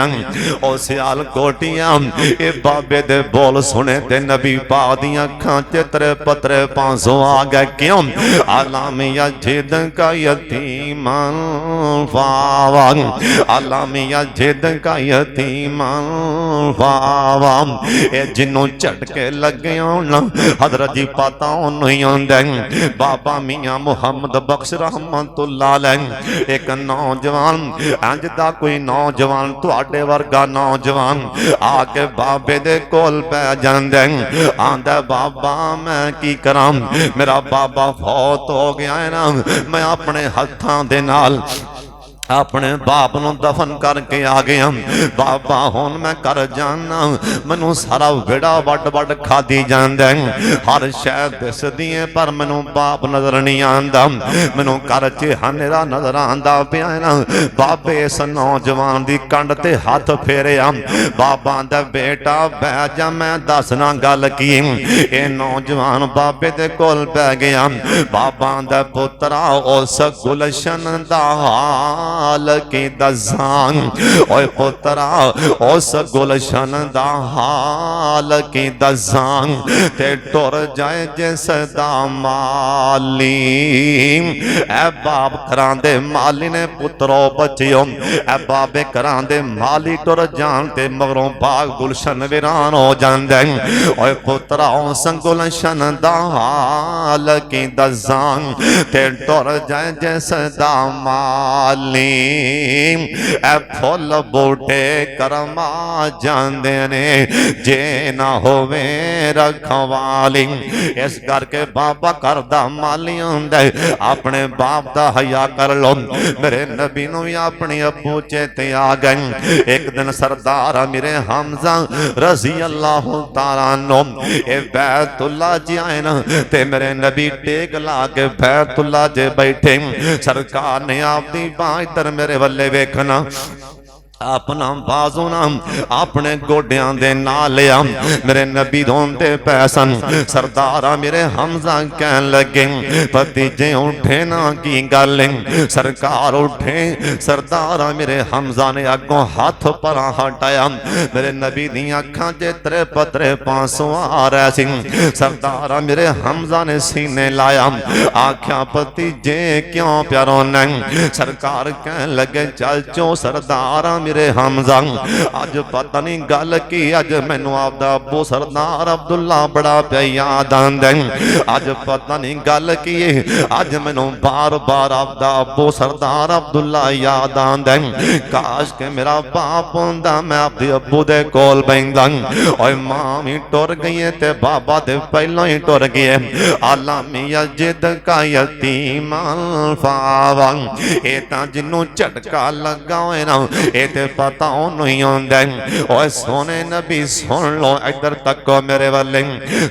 Speaker 1: ओ सियाल कोटिया ए बाबे दे बोल सुने ते नबी पाक दियां अखां चितरे पतरे पांसों आ गए। क्यों? आलामिया जिद का यतीम फावा, आलामिया जिद का यतीम फावा। ए जिन्हों झटके लगे होना हजरत जी पता नहीं आंदा। बाबा मियां मुहम्मद बख्श रहमतुल्लाह अलैह एक नौजवान इंज दा कोई नौजवान तुहाडे वर्गा नौजवान आके बाबे दे कोल पै जांदा, आंदा बाबा मैं की करां, मेरा बाबा फौत हो गया है ना, मैं अपने हत्थां दे नाल अपने बाप नूं दफन करके आ गया। बाबा हुण मैं कर जाना, मैनू सारा विड़ा वड वड खादी जांदा, हर शै दिसदी है पर मैनू बाप नजर नहीं आंदा, मैनू घर च हनेरा नजर आंदा पिया ना। बाबे इस नौजवान दी कंड ते हथ फेरिया। बाबा दा बेटा बह जा मैं दसना गल की। ए नौजवान बाबे दे कोल पै गया। बाबा दा पुत्रा उस गुलशन दा हाल की दसां, ओए पुत्रा उस गुलशन दा हाल की दसां, ते टुर जाए जिस दा माली। ए बाप घरां दे माली ने पुत्रो बचियो, ए बाबे घरां दे माली टुर जान ते मगरों बाग गुलशन वीरान हो जांदे। ओए पुत्रा उस गुलशन दा हाल की दसां, ते टुर जाए जिस दा माली। ए फुल बूटे करमा जांदे ने जे ना होवे रखवाली। इस करके बाबा घर दा माली हुंदा है, अपने बाप दा हया कर लो। मेरे नबी नूं भी अपने अबू चेते आ गए। एक दिन सरदार मेरे हमजा रजी अल्लाह तआला अन्हु ए बैतुल्ला जी आए ना, ते मेरे नबी टेक ला के बैतुल्ला जे बैठे। सरकार ने आपदी बांह इधर मेरे वल्ले वेखना, अपना बाजू नाम अपने गोडियां दे नाल लिया। मेरे नबी धोंदे पैसन। सरदारा मेरे हमजा कहन लगे भतीजे उठे ना की गल। सरकार उठे। सरदारा मेरे हमजा ने अगों हाथ पर हटाया। मेरे नबी दी अखां च त्रे पतरे पांसों आ रहे सी। सरदारा मेरे हमजा ने सीने लाया, आख्या भतीजे क्यों प्यारो न। सरकार कहन लगे चल चो सरदारा मेरे हमजा अज पता नहीं गल की अज मैनू आपदा अबू सरदार अब्दुल्ला बड़ा पिया याद आंदा अज पता नहीं गल की अज मैनू बार बार आपदा अबू सरदार अब्दुल्ला याद आंदा काश के मेरा बाप होंदा मैं आपदे अबू दे कोल बैंदा ओए मां भी टुर गई है ते बाबा ते पहलों ही टुर गए आलमी यजिद का यतीम फावा ए तां जिन्नू झटका लगा होए ना ए ते पता ओनू ही आंदा ओए सोने नबी सुन लो इधर तको मेरे वाले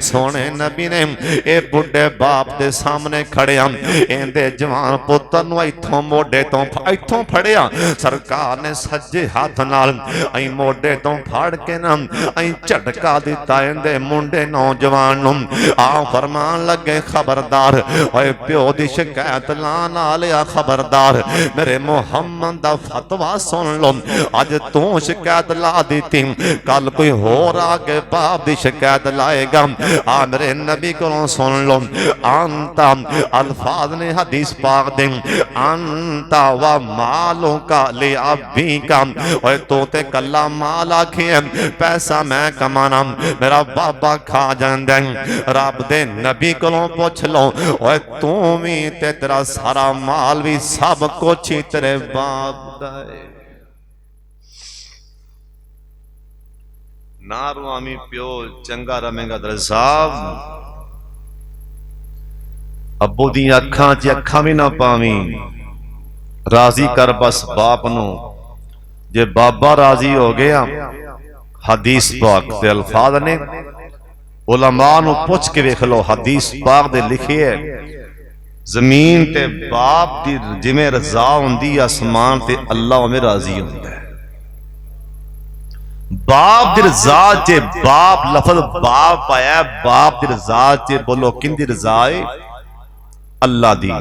Speaker 1: सोने नबी ने ए बुढ़े बाप दे सामने खड़िया इंदे जवान पुत्र नूं इथों मोढे तो इथों फड़िया सरकार ने सज्जे हाथ नाल अई मोढे तो फड़ के ना अई झटका दिता इंदे मुंडे नौजवान नूं आ फरमान लगे खबरदार ओए प्यो दी शिकायत ला ना लिया खबरदार मेरे मुहम्मद दा फतवा सुन लो अज तू शिकायत ला दी कल कोई होर आके बाप दी शिकायत लाएगा आ मेरे नबी को सुन लो अंता अल्फाज ने हदीस पाक दे अंता व मालों का ले अभी का और तो ते कला माल आखे पैसा मैं कमाना मेरा बाबा खा जांदा रब दे नबी को पूछ लो और तू भी ते तेरा सारा माल भी सब कुछ ही तेरे बाप दा है ना रुआमी प्यो चंगा रमेगा दर साहब अब्बू दी अखां च अखां भी ना पावी राजी कर बस बाप नू जे बाबा राजी हो गया हदीस पाक दे अल्फाज ने उलमा नू पुछ के वेख लो हदीस पाक दे लिखे है जमीन ते बाप दी जिवें रजा हुंदी आसमान ते अल्लाह उवें राजी हुंदा है बाप दी रजा च बाप लफज बाप आया बाप दी रजा च बोलो किंदी रजा है अल्लाह दी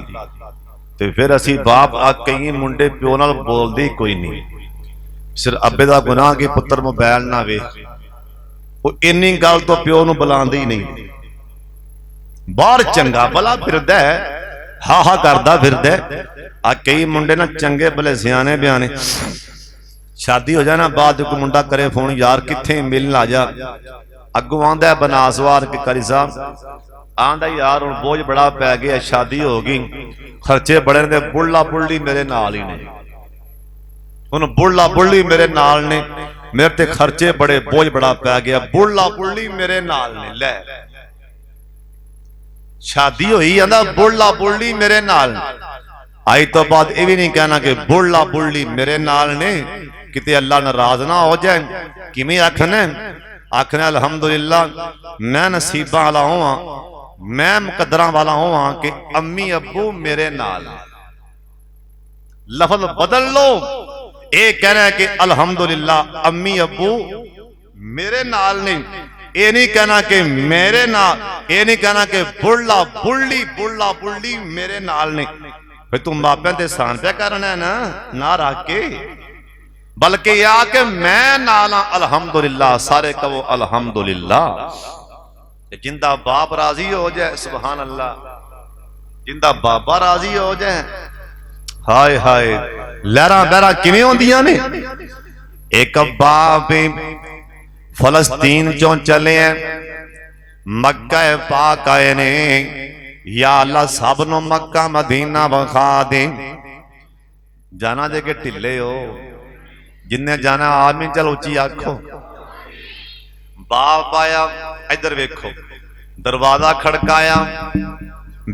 Speaker 1: ते फिर असी बाप आ कई मुंडे प्यो नाल बोलदे कोई नहीं सिर अब्बे दा गुनाह कि पुत्र मोबाइल ना वेख वो इन्नी गल तो प्यो नूं बुलांदे ही नहीं बाहर चंगा भला फिरदा है हा हा करदा फिरदा आ कई मुंडे ना चंगे भले सियाने बयाने शादी हो जाए ना बाद कोई मुंडा करे फोन यार किथे मिलन आ जा अगों आंदा बनासवार के करी साहब आंदा यार हुण बोझ बड़ा पै गया शादी हो गई खर्चे बड़े ने बुढ़ला बुढ़ली मेरे नाल ही ने हुण बुढ़ला बुढ़ली मेरे नाल ने मेरे ते खर्चे बड़े बोझ बड़ा पै गया बुढ़ला बुढ़ली मेरे नाल ने लै शादी हुई आंदा बुढ़ला बुढ़ली मेरे नाल आई तो बाद ये भी नहीं कहना कि बुढ़ला बुढ़ली मेरे नाल ने किते अल्लाह नाराज ना हो जाए किवें आखना आखना अल्हम्दुलिल्लाह मैं नसीबा वाला होवां मैं मुकद्दरां वाला होवां कि अम्मी अब्बू मेरे नाल लफ्ज बदल लो ये कहना है कि अल्हम्दुलिल्लाह अम्मी अब्बू मेरे नाल नहीं ये नहीं कहना कि मेरे नाल ये नहीं कहना कि बुढ़ला बुढ़ली मेरे नाल नहीं फिर तुम बापियां ते एहसान पे करना है ना रख के बल्कि आके मैं नाला अल्हम्दुलिल्लाह सारे कहो अल्हम्दुलिल्लाह जिंदा बाप राजी हो जाए सुभान अल्लाह जिंदा बाबा राजी हो जाए हाय हाय लहरा बहरा किवें होंदियां ने एक बाप फलस्तीन चों चले मक्का पाक आए ने या अल्लाह सब नो मक्का मदीना विखा दे जाना जे के ढिले हो जिन्ने जाना आदमी चल उची आखो बाप आया इधर वेखो दरवाजा खड़काया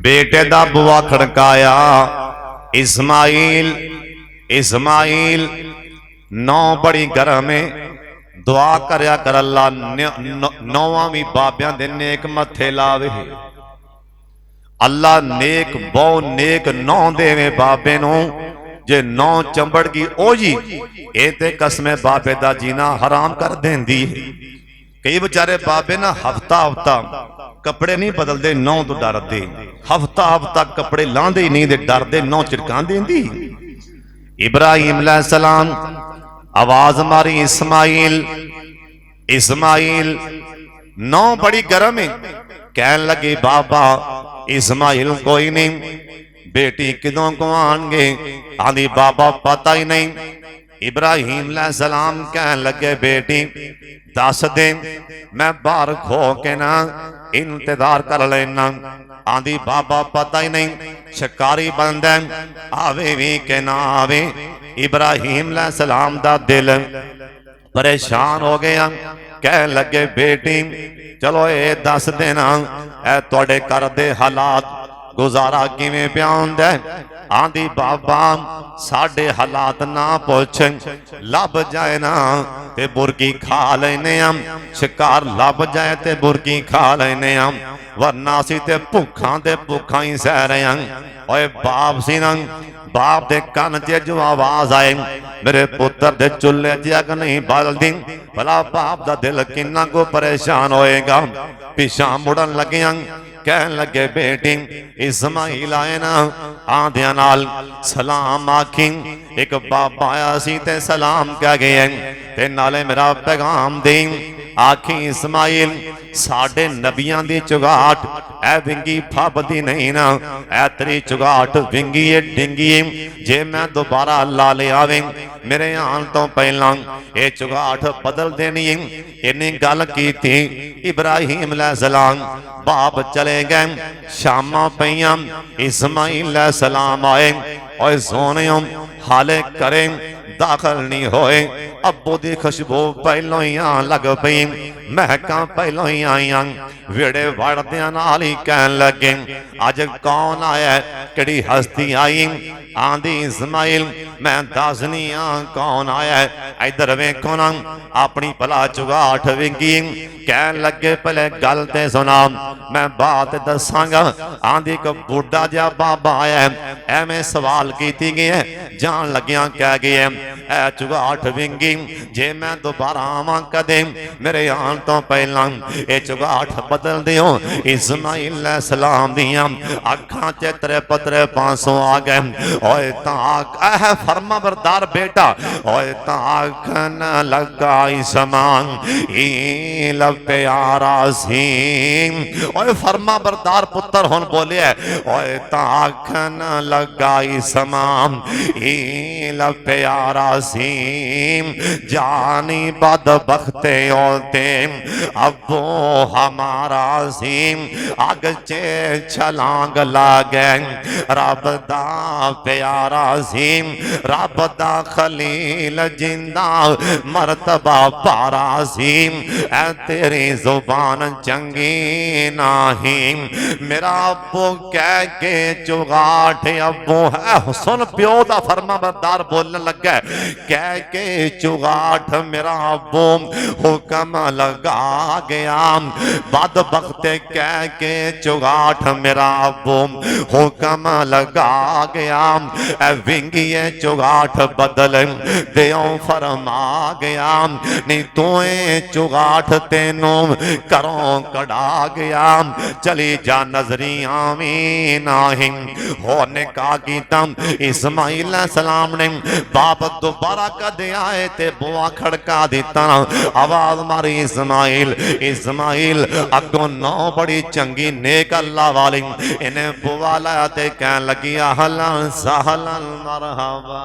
Speaker 1: बेटे दा बुआ खड़काया इस्माइल इस्माइल नौ बड़ी गर्म है दुआ करया कर अल्लाह नौवां भी बाबियां दे नेक मथे लावे अल्लाह नेक बहु नेक नौ देवे बाबे नू जे नौ चंबड़ की ओ जी ए ते कसमे बाबे दा जीना हराम कर देंदी है कई बेचारे बाबे ना हफ्ता हफ्ता कपड़े नहीं बदलते नौ तो डरते हफ्ता हफ्ता कपड़े लांदे ही नहीं दे डरते नौ चिड़का देंदी इब्राहिम अलैहिस्सलाम आवाज मारी इस्माइल इस्माइल नौ बड़ी गर्म है कहन लगे बाबा इस्माइल कोई नहीं बेटी किदों को आएंगे आंधी बाबा पता ही नहीं इब्राहिम अलैहिस्सलाम कहन लगे बेटी दस दे मैं बाहर खो के ना इंतजार कर लेना। आंधी बाबा पता ही नहीं शिकारी बंदा आवे भी के ना आवे। इब्राहिम अलैहिस्सलाम दा दिल परेशान हो गया। कह लगे बेटी चलो ये दस देना ऐ तुहाडे घर दे हालात गुजारा किवें पिया हुंदा है। आंधी बाबा साडे हालात ना पुछ लब जाए ना ते बुरकी खा लेने हम। शिकार लब जाए ते बुरकी खा लेने हम वरना असीं ते भुखां ते भुखां ही सह रहे हैं। ओए बाप सी ना बाप दे कान च जो आवाज आए मेरे पुत्र दे चुल्हे च अग नहीं बलदी भला बाप दा दिल किन्ना को परेशान होएगा। पिछा मुड़न लगे कह लगे बेटी इस्माइल आए ना आंधिया नाल सलाम आखी। एक बाबा आया सी ते सलाम कह गए ते नाले मेरा पैगाम दे आखी इस्माइल साडे नबियां दी चुगाट ऐ विंगी फबदी नहीं ना ऐ तेरी चुगाट विंगी है डिंगी है। जे मैं दोबारा ला ले आवे मेरे आन तो पहला ये चुगाट बदल देनी है। इन्हें गल की थी इब्राहिम अलैहिस्सलाम बाप चले गए। शामा पईयां इस्माइल अलैहिस्सलाम आए और सोने हाले करें दाखिल नहीं होए। अब्बू दी खुशबू पहलों ही आन लग पई महका पहलों ही आईयां। वेड़े वड़दियां नाल ही कहन लगे अज कौन आया किहड़ी हस्ती आई। आंधी इस्माइल मैं दसनी कौन आया इधर वेखो ना अपनी भला चुगाठ विंगी। कहन लगे पहले गल ते सुना मैं बात दसांगा। आंधी को बूढ़ा जिहा बाबा आया एवें सवाल कीती गई है जान लग्या कह गए ऐ चुगाठ विंगी जे मैं दोबारा आवां कदे मेरे आन तो पहला ये चुगाठ बदल दियो। इस्माइल अलैहिस्सलाम दियां अखां च तरे पतरे पासों आ गए। ओए ताक ऐ फरमा बरदार बेटा ओए ताक न लगा इसमान ई लब प्यारा सी। ओए फरमा बरदार पुत्र हुन बोले ओए ताक न लगा इसमान ई लब प्यारा सी। जानी बदबख्ते होते अब वो हमारा सी। आग चे छलांग लागे रब दा प्यारा सी। रब दा खलील जिंदा मर्तबा पारा सी। ऐ तेरी जुबान चंगी नहीं मेरा अब्बू कह के चुगाठ अब्बू है। सुन प्यो दा फरमा बरदार बोलने लगा कह के चुगाठ मेरा अब्बू हुक्म लगा गया। बदबख्ते कह के चुगाठ मेरा अब्बू हुक्म लगा गया। विंगिए चुगाठ बदल देओ फरमा गया। नहीं तो चुगाठ तेनों करों कड़ा गया। चली जा नजरिया में नहीं होने का कीता। इस्माइल अलैहिस्सलाम ने बाप दोबारा कदे आए ते बुआ खड़का दिता। आवाज मारी इस्माइल इस्माइल अगों नौ बड़ी चंगी नेक अल्लाह वाली इन्हें बुआ लाया ते कहन लगी अहलन सहलन मरहबा।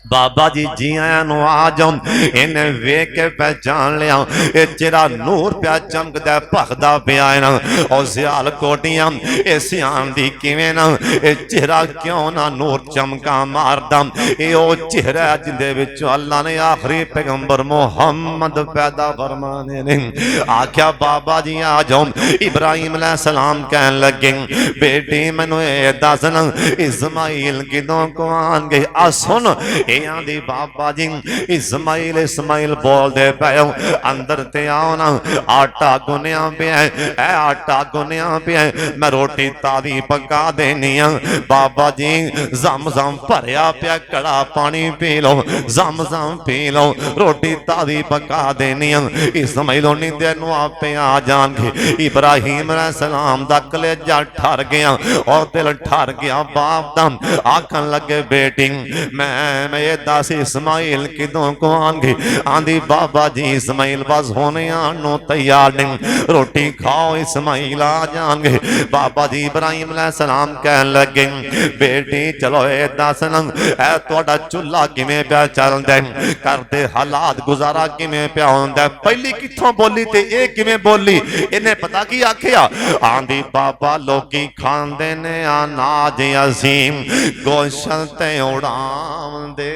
Speaker 1: बाबा जी जी आया नु आ जाओ इन्हें वेख के पहचान लिया ये चेहरा नूर प्या चमकदा भखदा पिया है ना। और सियाल कोटियां ये सियान दी किवें ना ये चेहरा क्यों ना नूर चमका मारदा। ये ओ चेहरा जिंदे विच अल्लाह ने आखिरी पैगंबर मुहम्मद पैदा फरमाने ने। आख्या बाबा जी आ जाओ। इब्राहिम अलैहिस्सलाम कहन लगे बेटी मैनू ये दस ना इस्माइल किदों को आन गए। आ सुन दी बाबा जी इस्माइल इस्माइल बोल दे पाओ अंदर ते आओ ना आटा गुनिया पिया है आटा गुनिया पिया मैं रोटी तादी पका देनी है। बाबा जी जम जम भरिया पिया कड़ा पानी पी लो जम जम पी लो रोटी तादी पका देनी है। इस्माइल नींदे नूं आपे आ जाणगे। इब्राहिम अलैहिस्सलाम दा कलेजा ठर गया और दिल ठर गया। बाप दा आखन लगे बेटी मैं दस इस्माइल किदों को आएंगे? आंदी बाबा जी इस्माइल बस होने आनो तैयार नहीं, रोटी खाओ इस्माइल आ जाएंगे। बाबा जी इब्राहिम अलैहिस्सलाम कहन लगे बेटी चलो ए दस ऐ तुहाडा चूल्हा किवें पिया चलदा, करदे हालात गुजारा किवें पिया हुंदा? पहली कित्थों बोली ते ए किवें बोली? इन्हें पता की आखिया? आंदी बाबा लोकी खांदे ने अनाज असीम गोशन ते उड़ावंदे।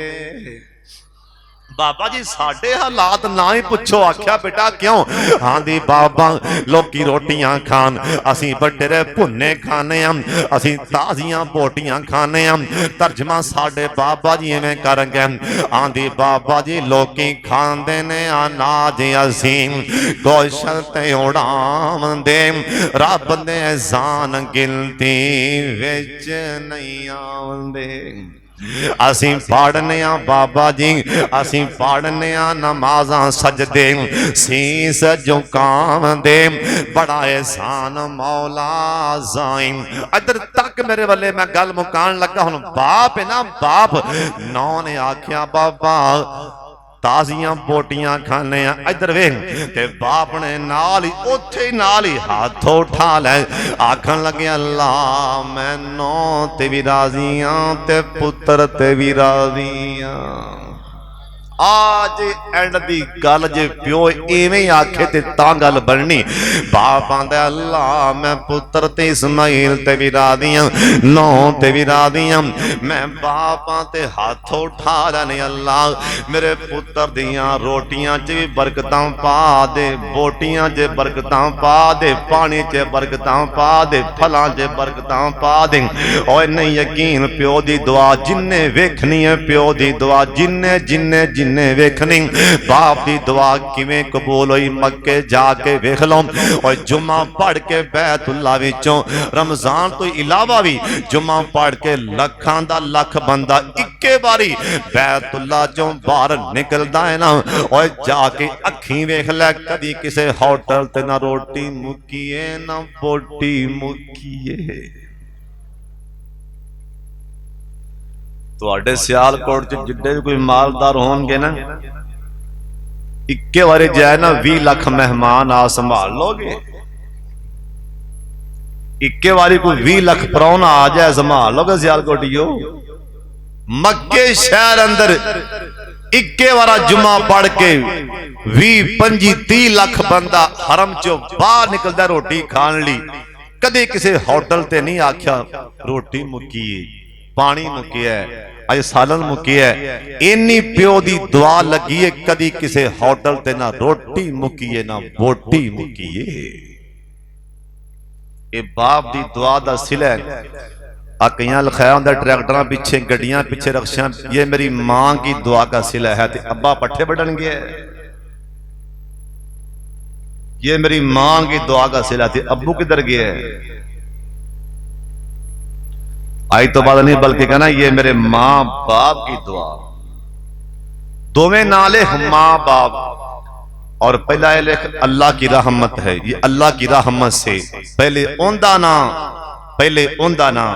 Speaker 1: बाबा जी साडे हालात ना ही पुछो। आख्या बेटा क्यों? आंदी बाबा लोकी रोटियां खान असी बटेरे भुन्ने खाने हम, असी ताजियां बोटियां खाने हम। तर्जमा साडे बाबा जी इवें कर गए। आंदी बाबा जी लोकी खांदे ने अनाज असीम गोशन ते उड़ावंदे, रब दे एहसान गिनती विच नहीं आउंदे। असी पढ़ने बाबा जी असी पढ़ने नमाज़ां सजदे सीस झुकाम दे, बड़ा एहसान मौला जाइम। इधर तक मेरे वाले मैं गल मुकान लगा। हुण बाप है ना, बाप नौ ने आख्या बाबा ताजियां बोटियां खाने। इधर वेख ते बाप ने नाल ही उत्थे ही नाल ही हाथ उठा लै, आखन लगे अल्लाह मैनों ते भी राजियां ते पुत्र ते भी राजियां। आज एंड दी गल जे प्यो इवें आखे ते तां गल बननी। बाप आंदा अल्लाह मैं पुत्र ते इस्माइल ते भी रादियां, नौ ते भी रादियां। मैं बापां ते हाथ उठा लेने अल्लाह मेरे पुत्र दियां रोटियां च भी बरकतां पा दे, बोटियां च बरकतां पा दे, पानी च बरकतां पा दे, फलां च बरकतां पा दे। ओए नहीं यकीन प्यो दी दुआ जिन्ने वेखनी है, प्यो दी दुआ जिन्ने जिन्ने जिन्ने वेखनी, बाप की दुआ किवें कबूल हुई मक्के जाके वेख लो। और जुम्मा पढ़ के बैतुल्ला विचों रमजान तो इलावा भी जुम्मा पढ़ के लखां दा लख बंदा इक्के बारी बैतुल्ला चों बाहर निकलदा है ना, और जाके अखीं वेख लै कदी किसे होटल ते ना रोटी मुक्कीए ना बोटी मुक्कीए। तुहाडे सियालकोट च जिड्डे भी कोई मालदार होणगे ना, इक्के बारी जाए ना 20 लाख मेहमान आ संभाल लोगे। इक्के बारी कोई 20 लाख परौना आ जाए संभाल लोगे सियालकोटियो। मक्के शहर अंदर इक्के बारा जुम्मा पढ़ के 20, 25, 30 लाख बंदा हरम चो बाहर निकलता रोटी खान ली। कदे किसी होटल ते नहीं आख्या रोटी मुक्की है, पानी मुक्किया है, अज सालन मुक्किया है। इन्नी प्यो दी दुआ लगी है, कदी किसी होटल ते ना रोटी मुक्कीए ना बोटी मुक्कीए। ये बाप दी दुआ दा सिला है। कईयां लिखाया होंदा ट्रैक्टर पिछे गड्डियां पिछे रक्शा, ये मेरी मां की दुआ का सिला है। ते अब्बा पट्ठे बढ़न गया, ये मेरी मां की दुआ का सिला थी। अब्बू किधर गया है? आई तो बात नहीं बल्कि कहना ये मेरे मां बाप की दुआ। दोवें नाले मां बाप, और पहला ये लिख अल्लाह की रहमत है। ये अल्लाह की रहमत से पहले ओंदा ना, पहले ओंदा ना,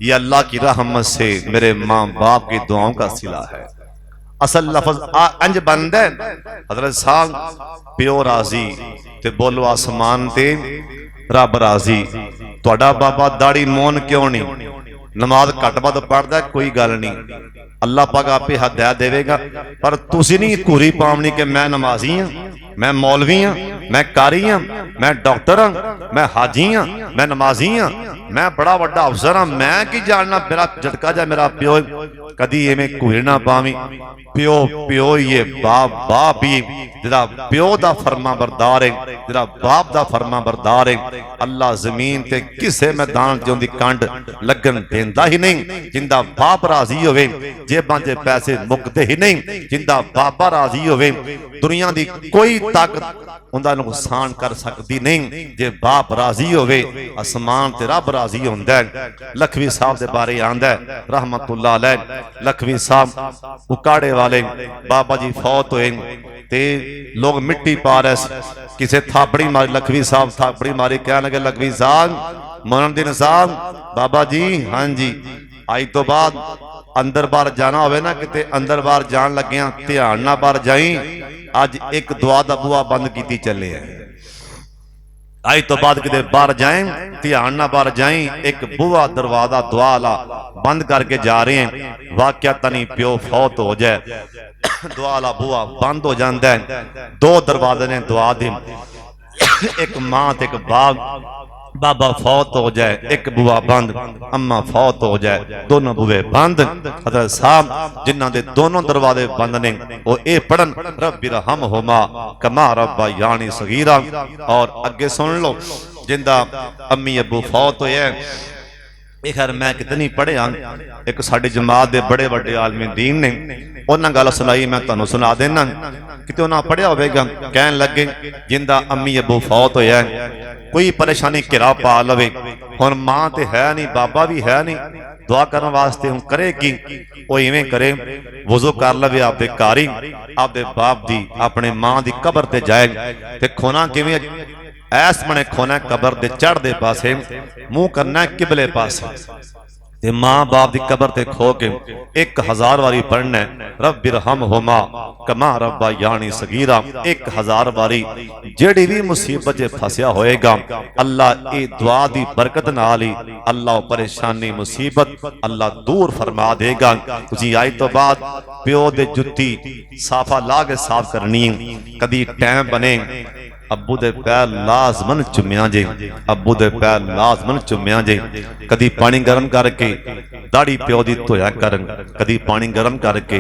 Speaker 1: ये अल्लाह की रहमत से मेरे मां बाप की दुआओं का सिला है। असल लफ्ज अंज बंद है हजरत साहब प्यो राजी ते बोलो आसमान ते रब राजी। तुहाडा बाबा दाढ़ी मोन क्यों नहीं, नमाज घट बद पढ़दा कोई गल नहीं, अल्लाह पाक आपे हदायत देवेगा। पर तुसी नहीं घूरी पावनी कि मैं नमाजी हाँ, मैं मौलवी हाँ, मैं कारी हाँ, मैं डॉक्टर हाँ, मैं हाजी हाँ, मैं नमाजी हाँ, मैं बड़ा वड्डा अफसर हाँ, मैं की जानना मेरा झटका जा मेरा प्यो। कदी इवें घूरी ना पावी। प्यो प्यो ही है, बाप बाप ही। जिहड़ा प्यो दा फरमा बरदार है, जिहड़ा बाप दा फरमा बरदार है, अल्लाह जमीन ते किसे मैदान च उहदी कंड लगन देंदा ही नहीं। जिंदा बाप राजी होवे जेबां च पैसे मुकदे ही नहीं। जिंदा बाबा राजी होवे दुनिया दी कोई ताकत उनका नुकसान कर सकती नहीं। जे बाप राजी होवे आसमान ते रब राजी होंदा है। लखवी साहब दे बारे आंदा है रहमतुल्लाह अलैह। लखवी साहब उकाड़े वाले बाबा जी फौत हुए ते लोग मिट्टी पा रहे, किसे थापड़ी मारी, लखवी साहब थापड़ी मारी, क्या लगे लखवी साहब मोहम्मदीन साहब बाबा जी हाँ जी। आई तो बाद अंदर बाहर जाना होवे ना, किते अंदर बाहर जान लग्या ध्यान ना बाहर जाई। अज एक दुआ दा बूहा बंद कीती चले है। अज तो बाद किते बाहर जाए ध्यान ना बाहर जाई, एक बूहा दरवाजा दुआ ला बंद करके जा रहे हैं। वाकया तनी प्यो फौत हो जाए, दुआ ला बूहा बंद हो जाता है। दो दरवाजे ने दुआ दे, एक मां ते एक बाप। बाबा फौत हो जाए एक बूहा बंद, अम्मा फौत हो जाए दोनों बूहे बंद। हज़रत साहब जिन्हां दे दोनों दरवाजे बंद ने वो ये पढ़न रब्बिरहमहुमा कमा रब्बयानी सगीरा। और अगे सुन लो, जिंदा अम्मी अबू फौत होए ये खैर मैं कितनी पढ़िया, एक साडी जमात दे बड़े बड़े आलमी दीन ने उन्हां गल सुनाई, मैं तुहानूं सुना देना। किते उन्हां पढ़िया होवेगा, कहन लगे जिंदा अम्मी अबू फौत होया कोई परेशानी घिरा पा लवे, हुण मां ते है नहीं बाबा भी है नहीं, दुआ करने वास्ते हुण करे की? वो इवें करे वज़ू कर लवे आपदे घर ही, आपदे बाप दी अपने मां दी कबर ते जाए ते खोना किवें ऐस मने खोना कबर दे चढ़दे पासे, मुंह करना किबले पासे ते मां बाप दी कबर ते खो के 1000 वारी पढ़ना रब्बिरहमहुमा कमा रब्बयानी सगीरा। 1000 वारी जेड़ी भी मुसीबत च फसिया होएगा अल्लाह ए दुआ दी बरकत नाल ही अल्लाह परेशानी मुसीबत अल्लाह दूर फरमा देगा। तुसीं आई तो बाद प्यो दे जुत्ती साफा ला के साफ करनी, कदी टाइम बने अब्बू दे पैर लाजमन चुम्या जे, अब्बू दे पैर लाजमन चुम्या जे। कदी पानी गर्म करके दाढ़ी प्यो दी धोया कर, कदी पानी गर्म करके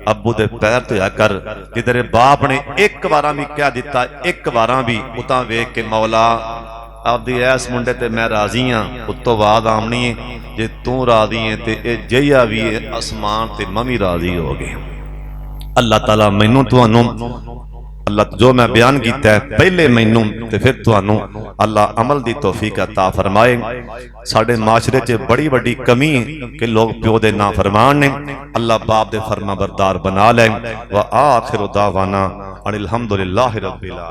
Speaker 1: अब्बू दे पैर धोया कर। जे तेरे बाप ने एक बार भी कह दिता, एक बार भी उतां वेख के मौला आपदी ऐस मुंडे ते मैं राजी हाँ, उत्तों बाद आमनी है जे तू राजी है ते ए जइया भी आसमान ते मैं भी राजी हो गए। अल्लाह ताला मैनू तुहानू अल्लाह जो मैं बयान किया है पहले मैनू ते फिर तुहानू अल्लाह अमल दी तौफीक अता फरमाए। साडे माशरे च बड़ी बड़ी कमी है कि लोग प्यो दे ना फरमान ने, अल्लाह बाप दे फरमा बरदार बना ले। व आखिरु दावाना अनिल हम्दुलिल्लाहि रब्बिल आलमीन।